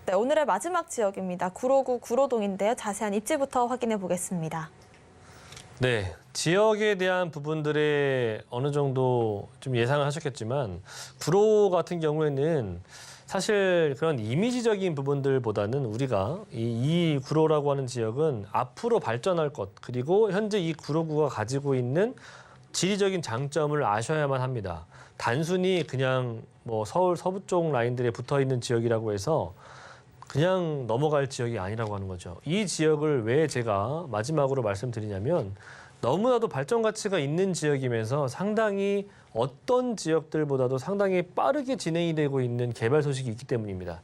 네, 오늘의 마지막 지역입니다. 구로구 구로동인데요. 자세한 입지부터 확인해 보겠습니다. 네, 지역에 대한 부분들에 어느 정도 좀 예상을 하셨겠지만 구로 같은 경우에는 사실 그런 이미지적인 부분들보다는 우리가 이 구로라고 하는 지역은 앞으로 발전할 것, 그리고 현재 이 구로구가 가지고 있는 지리적인 장점을 아셔야만 합니다. 단순히 그냥 뭐 서울 서부 쪽 라인들에 붙어 있는 지역이라고 해서 그냥 넘어갈 지역이 아니라고 하는 거죠. 이 지역을 왜 제가 마지막으로 말씀드리냐면 너무나도 발전 가치가 있는 지역이면서 상당히 어떤 지역들보다도 상당히 빠르게 진행이 되고 있는 개발 소식이 있기 때문입니다.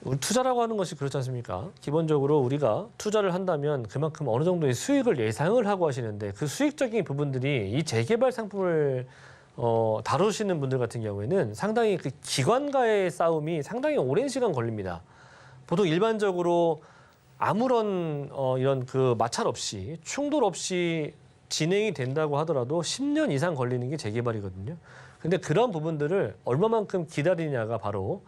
우리 투자라고 하는 것이 그렇지 않습니까? 기본적으로 우리가 투자를 한다면 그만큼 어느 정도의 수익을 예상을 하고 하시는데 그 수익적인 부분들이 이 재개발 상품을 다루시는 분들 같은 경우에는 상당히 그 기관과의 싸움이 상당히 오랜 시간 걸립니다. 보통 일반적으로 아무런 이런 그 마찰 없이 충돌 없이 진행이 된다고 하더라도 10년 이상 걸리는 게 재개발이거든요. 근데 그런 부분들을 얼마만큼 기다리냐가 바로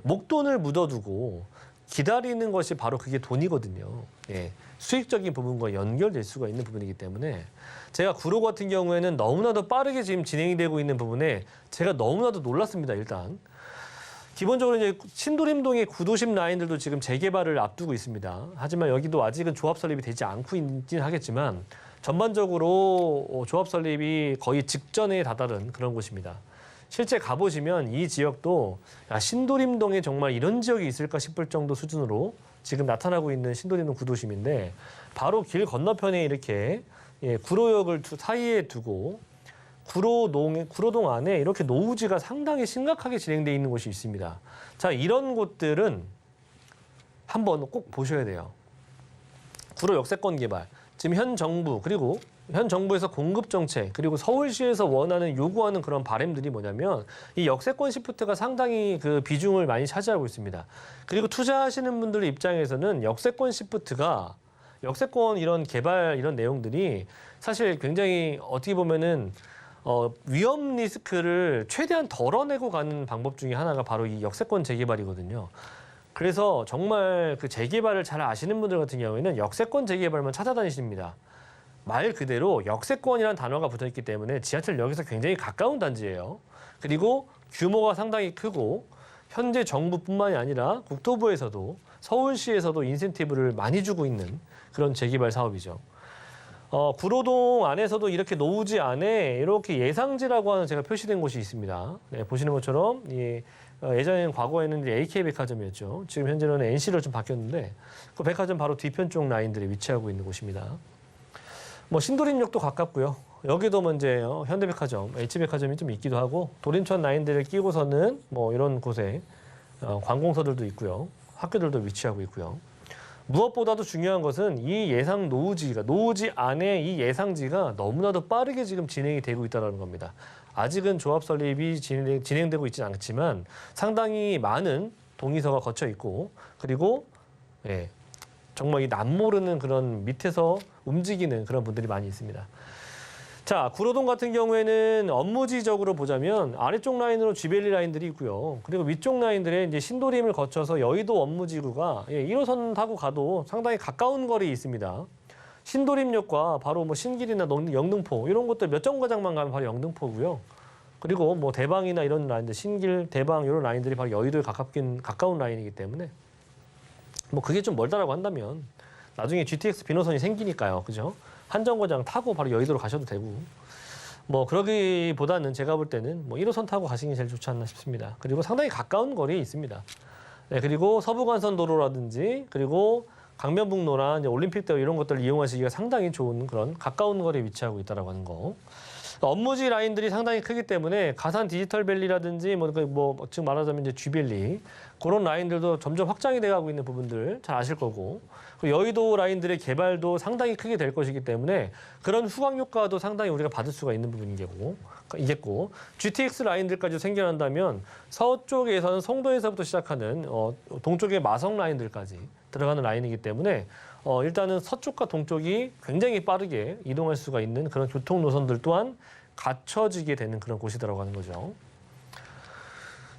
목돈을 묻어두고 기다리는 것이 바로 그게 돈이거든요. 예, 수익적인 부분과 연결될 수가 있는 부분이기 때문에 제가 구로 같은 경우에는 너무나도 빠르게 지금 진행이 되고 있는 부분에 제가 너무나도 놀랐습니다. 일단 기본적으로 이제 신도림동의 구도심 라인들도 지금 재개발을 앞두고 있습니다. 하지만 여기도 아직은 조합 설립이 되지 않고 있긴 하겠지만 전반적으로 조합 설립이 거의 직전에 다다른 그런 곳입니다. 실제 가보시면 이 지역도 야, 신도림동에 정말 이런 지역이 있을까 싶을 정도 수준으로 지금 나타나고 있는 신도림동 구도심인데 바로 길 건너편에 이렇게 구로역을 사이에 두고 구로동 안에 이렇게 노후지가 상당히 심각하게 진행되어 있는 곳이 있습니다. 자, 이런 곳들은 한번 꼭 보셔야 돼요. 구로 역세권 개발, 지금 현 정부 그리고 현 정부에서 공급 정책 그리고 서울시에서 원하는 요구하는 그런 바람들이 뭐냐면 이 역세권 시프트가 상당히 그 비중을 많이 차지하고 있습니다. 그리고 투자하시는 분들 입장에서는 역세권 시프트가 역세권 이런 개발 이런 내용들이 사실 굉장히 어떻게 보면은 위험 리스크를 최대한 덜어내고 가는 방법 중에 하나가 바로 이 역세권 재개발이거든요. 그래서 정말 그 재개발을 잘 아시는 분들 같은 경우에는 역세권 재개발만 찾아다니십니다. 말 그대로 역세권이라는 단어가 붙어있기 때문에 지하철역에서 굉장히 가까운 단지예요. 그리고 규모가 상당히 크고 현재 정부뿐만이 아니라 국토부에서도 서울시에서도 인센티브를 많이 주고 있는 그런 재개발 사업이죠. 구로동 안에서도 이렇게 노후지 안에 이렇게 예상지라고 하는 제가 표시된 곳이 있습니다. 네, 보시는 것처럼 예전에는 과거에는 AK 백화점이었죠. 지금 현재는 NC로 좀 바뀌었는데 그 백화점 바로 뒤편 쪽 라인들에 위치하고 있는 곳입니다. 뭐 신도림역도 가깝고요. 여기도 먼저 현대백화점, H백화점이 좀 있기도 하고 도림천 라인들을 끼고서는 뭐 이런 곳에 관공서들도 있고요. 학교들도 위치하고 있고요. 무엇보다도 중요한 것은 이 예상 노후지 안에 이 예상지가 너무나도 빠르게 지금 진행이 되고 있다는 겁니다. 아직은 조합 설립이 진행되고 있지는 않지만 상당히 많은 동의서가 거쳐 있고 그리고 정말 이 남모르는 그런 밑에서 움직이는 그런 분들이 많이 있습니다. 자, 구로동 같은 경우에는 업무지적으로 보자면 아래쪽 라인으로 쥐벨리 라인들이 있고요. 그리고 위쪽 라인들에 이제 신도림을 거쳐서 여의도 업무지구가 1호선 타고 가도 상당히 가까운 거리에 있습니다. 신도림역과 바로 뭐 신길이나 영등포 이런 것들 몇 정거장만 가면 바로 영등포고요. 그리고 뭐 대방이나 이런 라인들, 신길, 대방 이런 라인들이 바로 여의도에 가까운 라인이기 때문에 뭐 그게 좀 멀다라고 한다면 나중에 GTX 비노선이 생기니까요. 그죠? 한 정거장 타고 바로 여의도로 가셔도 되고 뭐 그러기보다는 제가 볼 때는 뭐 1호선 타고 가시는 게 제일 좋지 않나 싶습니다. 그리고 상당히 가까운 거리에 있습니다. 네, 그리고 서부간선도로라든지 그리고 강변북로나 이제 올림픽대로 이런 것들을 이용하시기가 상당히 좋은 그런 가까운 거리에 위치하고 있다라고 하는 거. 업무지 라인들이 상당히 크기 때문에 가산 디지털밸리라든지 지금 말하자면 이제 쥐밸리 그런 라인들도 점점 확장이 돼가고 있는 부분들 잘 아실 거고 여의도 라인들의 개발도 상당히 크게 될 것이기 때문에 그런 후광 효과도 상당히 우리가 받을 수가 있는 부분이겠고 GTX 라인들까지 생겨난다면 서쪽에서는 송도에서부터 시작하는 동쪽의 마성 라인들까지 들어가는 라인이기 때문에 일단은 서쪽과 동쪽이 굉장히 빠르게 이동할 수가 있는 그런 교통 노선들 또한 갖춰지게 되는 그런 곳이라고 하는 거죠.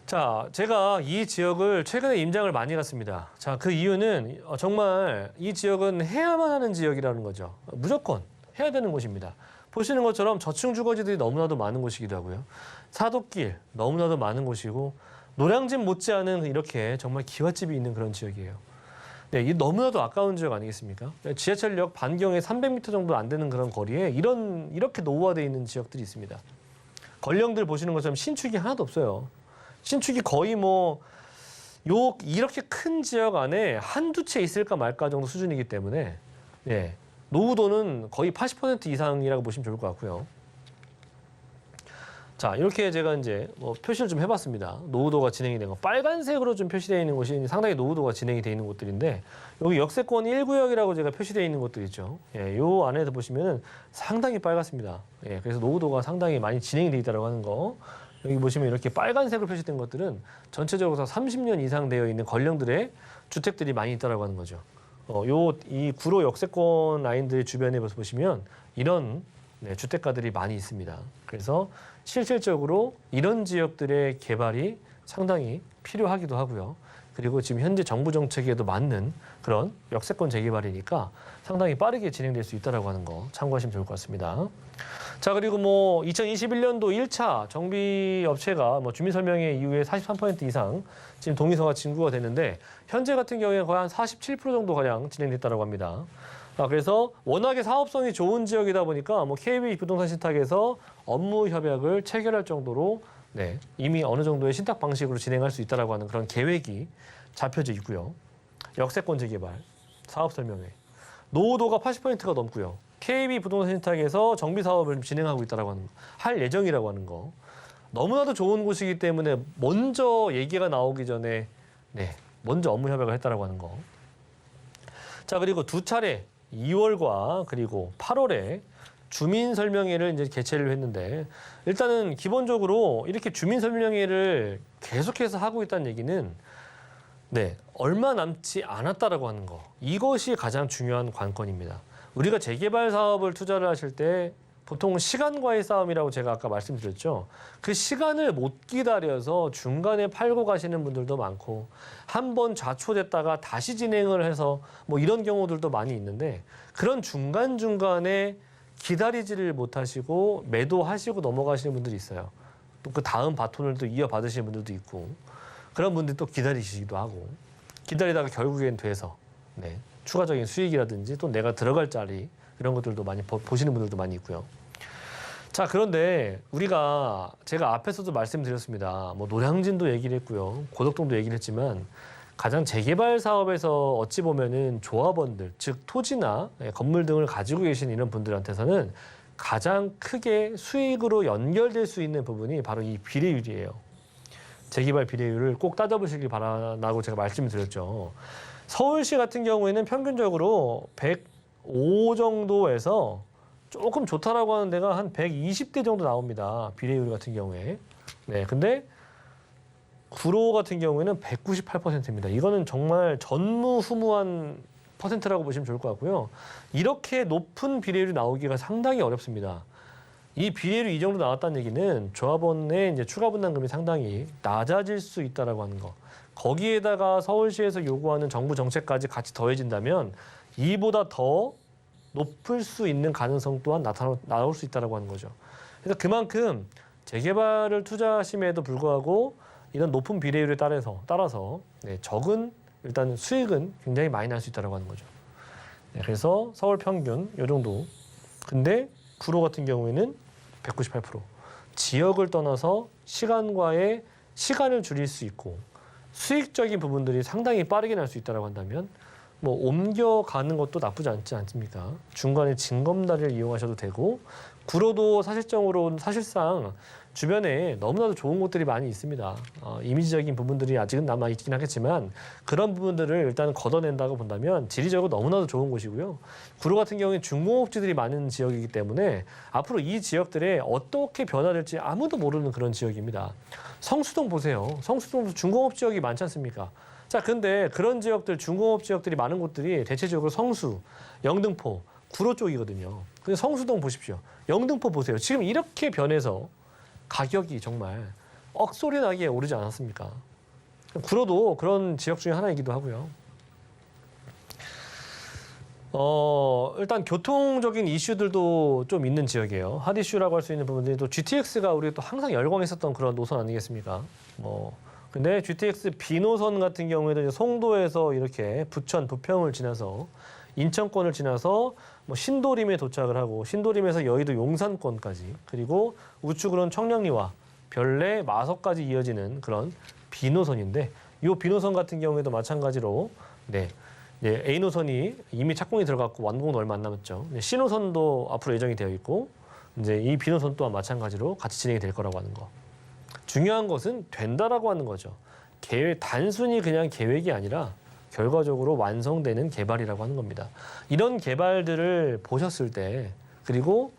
자, 제가 이 지역을 최근에 임장을 많이 갔습니다. 자, 그 이유는 정말 이 지역은 해야만 하는 지역이라는 거죠. 무조건 해야 되는 곳입니다. 보시는 것처럼 저층 주거지들이 너무나도 많은 곳이기도 하고요. 사도길 너무나도 많은 곳이고 노량진 못지않은 이렇게 정말 기와집이 있는 그런 지역이에요. 네, 이 너무나도 아까운 지역 아니겠습니까? 지하철역 반경에 300m 정도 안 되는 그런 거리에 이렇게 노후화되어 있는 지역들이 있습니다. 권령들 보시는 것처럼 신축이 하나도 없어요. 신축이 거의 이렇게 큰 지역 안에 한두 채 있을까 말까 정도 수준이기 때문에 노후도는 거의 80% 이상이라고 보시면 좋을 것 같고요. 자, 이렇게 제가 이제 표시를 좀 해봤습니다. 노후도가 진행이 된 거. 빨간색으로 좀 표시되어 있는 곳이 상당히 노후도가 진행이 되어 있는 곳들인데 여기 역세권 1구역이라고 제가 표시되어 있는 곳들 있죠. 요 안에서 보시면은 상당히 빨갛습니다. 그래서 노후도가 상당히 많이 진행이 되어 있다고 하는 거. 여기 보시면 이렇게 빨간색으로 표시된 것들은 전체적으로 30년 이상 되어 있는 권령들의 주택들이 많이 있다고 하는 거죠. 이 구로 역세권 라인들 주변에 보시면 이런 주택가들이 많이 있습니다. 그래서 실질적으로 이런 지역들의 개발이 상당히 필요하기도 하고요. 그리고 지금 현재 정부 정책에도 맞는 그런 역세권 재개발이니까 상당히 빠르게 진행될 수 있다고 하는 거 참고하시면 좋을 것 같습니다. 자, 그리고 2021년도 1차 정비 업체가 주민설명회 이후에 43% 이상 지금 동의서가 진구가 됐는데 현재 같은 경우에 거의 한 47% 정도 가량 진행됐다고 합니다. 그래서 워낙에 사업성이 좋은 지역이다 보니까 KB 부동산 신탁에서 업무 협약을 체결할 정도로 네, 이미 어느 정도의 신탁 방식으로 진행할 수 있다라고 하는 그런 계획이 잡혀져 있고요. 역세권 재개발, 사업 설명회, 노후도가 80%가 넘고요. KB 부동산 신탁에서 정비 사업을 진행하고 있다라고 하는 거, 할 예정이라고 하는 거. 너무나도 좋은 곳이기 때문에 먼저 얘기가 나오기 전에 네, 먼저 업무 협약을 했다라고 하는 거. 자, 그리고 두 차례 2월과 그리고 8월에 주민 설명회를 이제 개최를 했는데 일단은 기본적으로 이렇게 주민 설명회를 계속해서 하고 있다는 얘기는 네, 얼마 남지 않았다라고 하는 거. 이것이 가장 중요한 관건입니다. 우리가 재개발 사업을 투자를 하실 때 보통 시간과의 싸움이라고 제가 아까 말씀드렸죠. 그 시간을 못 기다려서 중간에 팔고 가시는 분들도 많고 한 번 좌초됐다가 다시 진행을 해서 뭐 이런 경우들도 많이 있는데 그런 중간중간에 기다리지를 못하시고 매도하시고 넘어가시는 분들이 있어요. 또 그 다음 바톤을 또 이어받으시는 분들도 있고 그런 분들이 또 기다리시기도 하고 기다리다가 결국엔 돼서 네, 추가적인 수익이라든지 또 내가 들어갈 자리 이런 것들도 많이 보시는 분들도 많이 있고요. 자, 그런데 제가 앞에서도 말씀드렸습니다. 뭐 노량진도 얘기를 했고요. 고덕동도 얘기를 했지만 가장 재개발 사업에서 어찌 보면은 조합원들, 즉 토지나 건물 등을 가지고 계신 이런 분들한테서는 가장 크게 수익으로 연결될 수 있는 부분이 바로 이 비례율이에요. 재개발 비례율을 꼭 따져보시길 바라고 제가 말씀을 드렸죠. 서울시 같은 경우에는 평균적으로 105 정도에서 조금 좋다라고 하는 데가 한 120대 정도 나옵니다. 비례율 같은 경우에. 네, 근데 구로 같은 경우에는 198%입니다. 이거는 정말 전무후무한 퍼센트라고 보시면 좋을 것 같고요. 이렇게 높은 비례율이 나오기가 상당히 어렵습니다. 이 비례율이 이 정도 나왔다는 얘기는 조합원의 이제 추가 분담금이 상당히 낮아질 수 있다라고 하는 거. 거기에다가 서울시에서 요구하는 정부 정책까지 같이 더해진다면 이보다 더 높을 수 있는 가능성 또한 나올 수 있다라고 하는 거죠. 그래서 그만큼 재개발을 투자하심에도 불구하고 이런 높은 비례율에 따라서 네, 적은 일단 수익은 굉장히 많이 날 수 있다라고 하는 거죠. 네, 그래서 서울 평균 이 정도. 근데 구로 같은 경우에는 198%. 지역을 떠나서 시간과의 시간을 줄일 수 있고 수익적인 부분들이 상당히 빠르게 날 수 있다라고 한다면 뭐 옮겨가는 것도 나쁘지 않지 않습니까? 중간에 징검다리를 이용하셔도 되고 구로도 사실상 주변에 너무나도 좋은 곳들이 많이 있습니다. 이미지적인 부분들이 아직은 남아 있긴 하겠지만 그런 부분들을 일단 걷어낸다고 본다면 지리적으로 너무나도 좋은 곳이고요. 구로 같은 경우에 중공업지들이 많은 지역이기 때문에 앞으로 이 지역들에 어떻게 변화될지 아무도 모르는 그런 지역입니다. 성수동 보세요. 성수동도 중공업 지역이 많지 않습니까? 자, 근데 그런 지역들, 중공업 지역들이 많은 곳들이 대체적으로 성수, 영등포, 구로 쪽이거든요. 근데 성수동 보십시오. 영등포 보세요. 지금 이렇게 변해서 가격이 정말 억소리 나게 오르지 않았습니까? 구로도 그런 지역 중에 하나이기도 하고요. 일단 교통적인 이슈들도 좀 있는 지역이에요. 핫 이슈라고 할 수 있는 부분들이 또 GTX가 우리 또 항상 열광했었던 그런 노선 아니겠습니까? 근데 GTX B노선 같은 경우에도 이제 송도에서 이렇게 부천, 부평을 지나서 인천권을 지나서 뭐 신도림에 도착을 하고 신도림에서 여의도 용산권까지 그리고 우측으로는 청량리와 별내, 마석까지 이어지는 그런 B노선인데 이 B노선 같은 경우에도 마찬가지로 네, A노선이 이미 착공이 들어갔고 완공도 얼마 안 남았죠. C노선도 앞으로 예정이 되어 있고 이제 이 B노선 또한 마찬가지로 같이 진행이 될 거라고 하는 거. 중요한 것은 된다라고 하는 거죠. 단순히 그냥 계획이 아니라 결과적으로 완성되는 개발이라고 하는 겁니다. 이런 개발들을 보셨을 때 그리고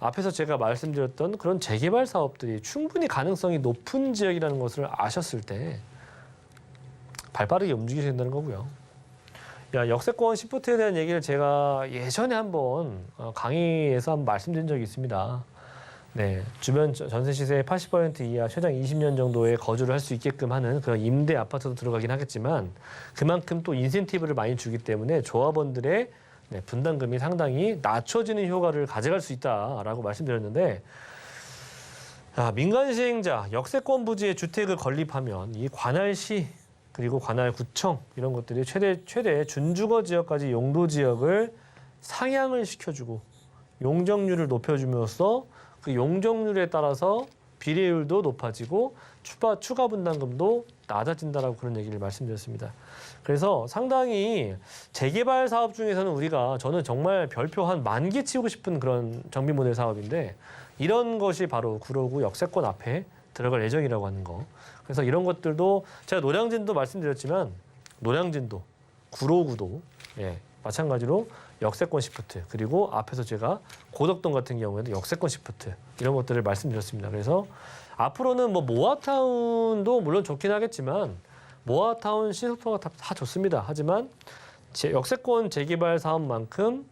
앞에서 제가 말씀드렸던 그런 재개발 사업들이 충분히 가능성이 높은 지역이라는 것을 아셨을 때 발빠르게 움직이셔야 된다는 거고요. 역세권 시프트에 대한 얘기를 제가 예전에 한번 강의에서 한번 말씀드린 적이 있습니다. 네, 주변 전세 시세의 80% 이하 최장 20년 정도의 거주를 할 수 있게끔 하는 그런 임대 아파트도 들어가긴 하겠지만 그만큼 또 인센티브를 많이 주기 때문에 조합원들의 분담금이 상당히 낮춰지는 효과를 가져갈 수 있다라고 말씀드렸는데 민간 시행자 역세권 부지에 주택을 건립하면 이 관할시 그리고 관할구청 이런 것들이 최대 준주거 지역까지 용도 지역을 상향을 시켜주고 용적률을 높여줌으로써 그 용적률에 따라서 비례율도 높아지고 추가 분담금도 낮아진다라고 그런 얘기를 말씀드렸습니다. 그래서 상당히 재개발 사업 중에서는 저는 정말 별표 한 10,000개 치우고 싶은 그런 정비 모델 사업인데 이런 것이 바로 구로구 역세권 앞에 들어갈 예정이라고 하는 거. 그래서 이런 것들도 제가 노량진도 말씀드렸지만 노량진도 구로구도 마찬가지로 역세권 시프트 그리고 앞에서 제가 고덕동 같은 경우에도 역세권 시프트 이런 것들을 말씀드렸습니다. 그래서 앞으로는 뭐 모아타운도 물론 좋긴 하겠지만 모아타운 시속도가 다 좋습니다. 하지만 역세권 재개발 사업만큼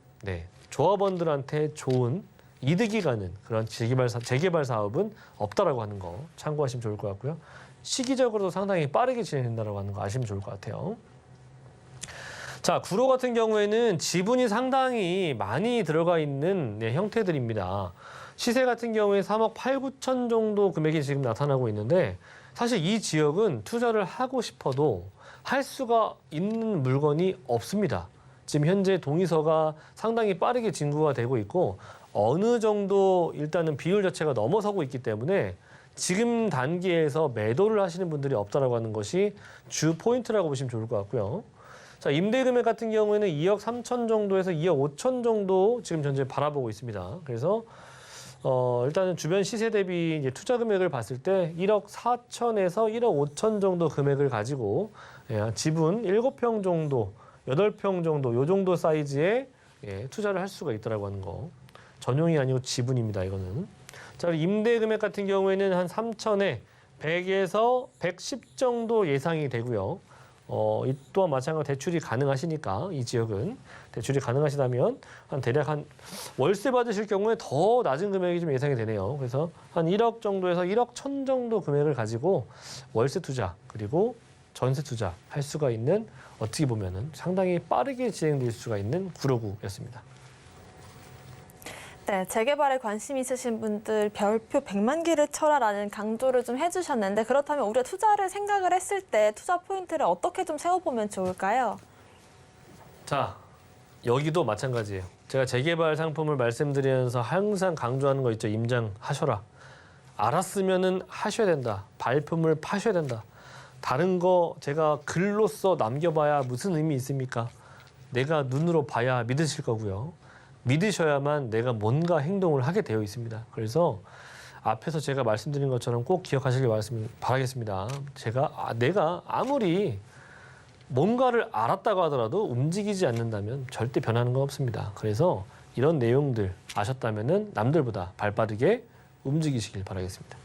조합원들한테 좋은 이득이 가는 그런 재개발 사업은 없다라고 하는 거 참고하시면 좋을 것 같고요. 시기적으로도 상당히 빠르게 진행된다라고 하는 거 아시면 좋을 것 같아요. 자, 구로 같은 경우에는 지분이 상당히 많이 들어가 있는 형태들입니다. 시세 같은 경우에 3억 8, 9천 정도 금액이 지금 나타나고 있는데 사실 이 지역은 투자를 하고 싶어도 할 수가 있는 물건이 없습니다. 지금 현재 동의서가 상당히 빠르게 진구가 되고 있고 어느 정도 일단은 비율 자체가 넘어서고 있기 때문에 지금 단계에서 매도를 하시는 분들이 없다라고 하는 것이 주 포인트라고 보시면 좋을 것 같고요. 자, 임대 금액 같은 경우에는 2억 3천 정도에서 2억 5천 정도 지금 현재 바라보고 있습니다. 그래서 일단은 주변 시세 대비 이제 투자 금액을 봤을 때 1억 4천에서 1억 5천 정도 금액을 가지고 지분 7평 정도, 8평 정도 요 정도 사이즈의 투자를 할 수가 있다라고 하는 거. 전용이 아니고 지분입니다. 이거는. 자, 임대 금액 같은 경우에는 한 3천에 100에서 110 정도 예상이 되고요. 이 또한 마찬가지로 대출이 가능하시니까 이 지역은 대출이 가능하시다면 대략 월세 받으실 경우에 더 낮은 금액이 좀 예상이 되네요. 그래서 한 1억 정도에서 1억 1천 정도 금액을 가지고 월세 투자 그리고 전세 투자 할 수가 있는 어떻게 보면은 상당히 빠르게 진행될 수가 있는 구로구였습니다. 네, 재개발에 관심 있으신 분들 별표 100만 개를 쳐라라는 강조를 좀 해주셨는데 그렇다면 우리가 투자를 생각을 했을 때 투자 포인트를 어떻게 좀 세워보면 좋을까요? 자, 여기도 마찬가지예요. 제가 재개발 상품을 말씀드리면서 항상 강조하는 거 있죠. 임장하셔라. 알았으면은 하셔야 된다. 발품을 파셔야 된다. 다른 거 제가 글로써 남겨봐야 무슨 의미 있습니까? 내가 눈으로 봐야 믿으실 거고요. 믿으셔야만 내가 뭔가 행동을 하게 되어 있습니다. 그래서 앞에서 제가 말씀드린 것처럼 꼭 기억하시길 바라겠습니다. 내가 아무리 뭔가를 알았다고 하더라도 움직이지 않는다면 절대 변하는 건 없습니다. 그래서 이런 내용들 아셨다면은 남들보다 발빠르게 움직이시길 바라겠습니다.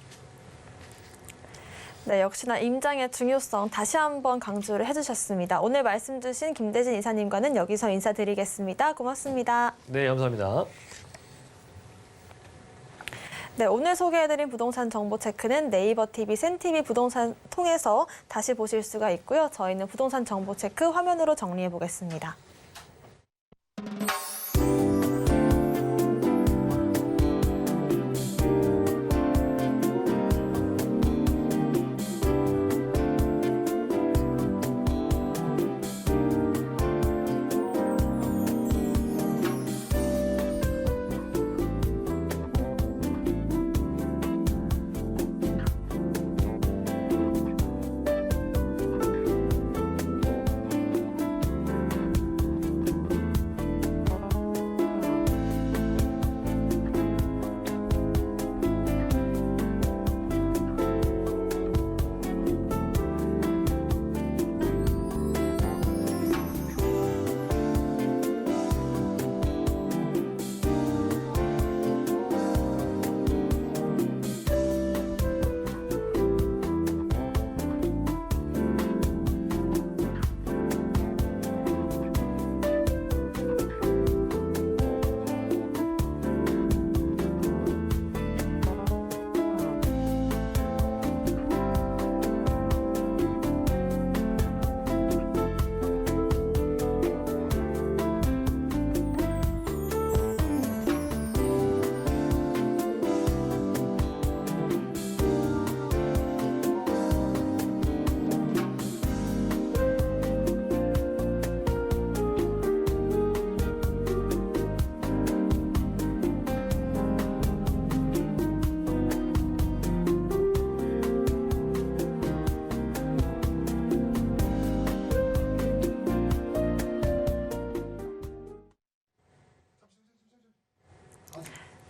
네, 역시나 임장의 중요성 다시 한번 강조를 해주셨습니다. 오늘 말씀 주신 김대진 이사님과는 여기서 인사드리겠습니다. 고맙습니다. 네, 감사합니다. 네, 오늘 소개해드린 부동산 정보 체크는 네이버 TV, 센TV 부동산 통해서 다시 보실 수가 있고요. 저희는 부동산 정보 체크 화면으로 정리해 보겠습니다.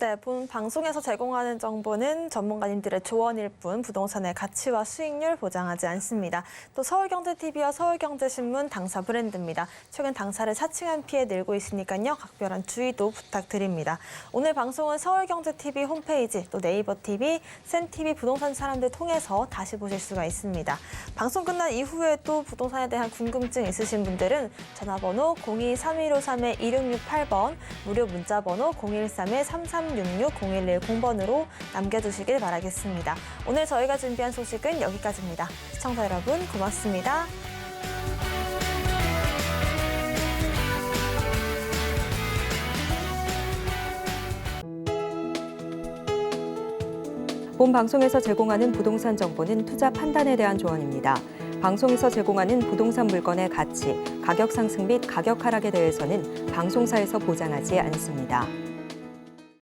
네, 본 방송에서 제공하는 정보는 전문가님들의 조언일 뿐 부동산의 가치와 수익률 보장하지 않습니다. 또 서울경제TV와 서울경제신문 당사 브랜드입니다. 최근 당사를 사칭한 피해 늘고 있으니까요. 각별한 주의도 부탁드립니다. 오늘 방송은 서울경제TV 홈페이지, 또 네이버TV, 센TV 부동산 사람들 통해서 다시 보실 수가 있습니다. 방송 끝난 이후에도 부동산에 대한 궁금증 있으신 분들은 전화번호 02-3153-2668번, 무료 문자번호 013-3366-0110번으로 남겨주시길 바라겠습니다. 오늘 저희가 준비한 소식은 여기까지입니다. 시청자 여러분 고맙습니다. 본 방송에서 제공하는 부동산 정보는 투자 판단에 대한 조언입니다. 방송에서 제공하는 부동산 물건의 가치, 가격 상승 및 가격 하락에 대해서는 방송사에서 보장하지 않습니다.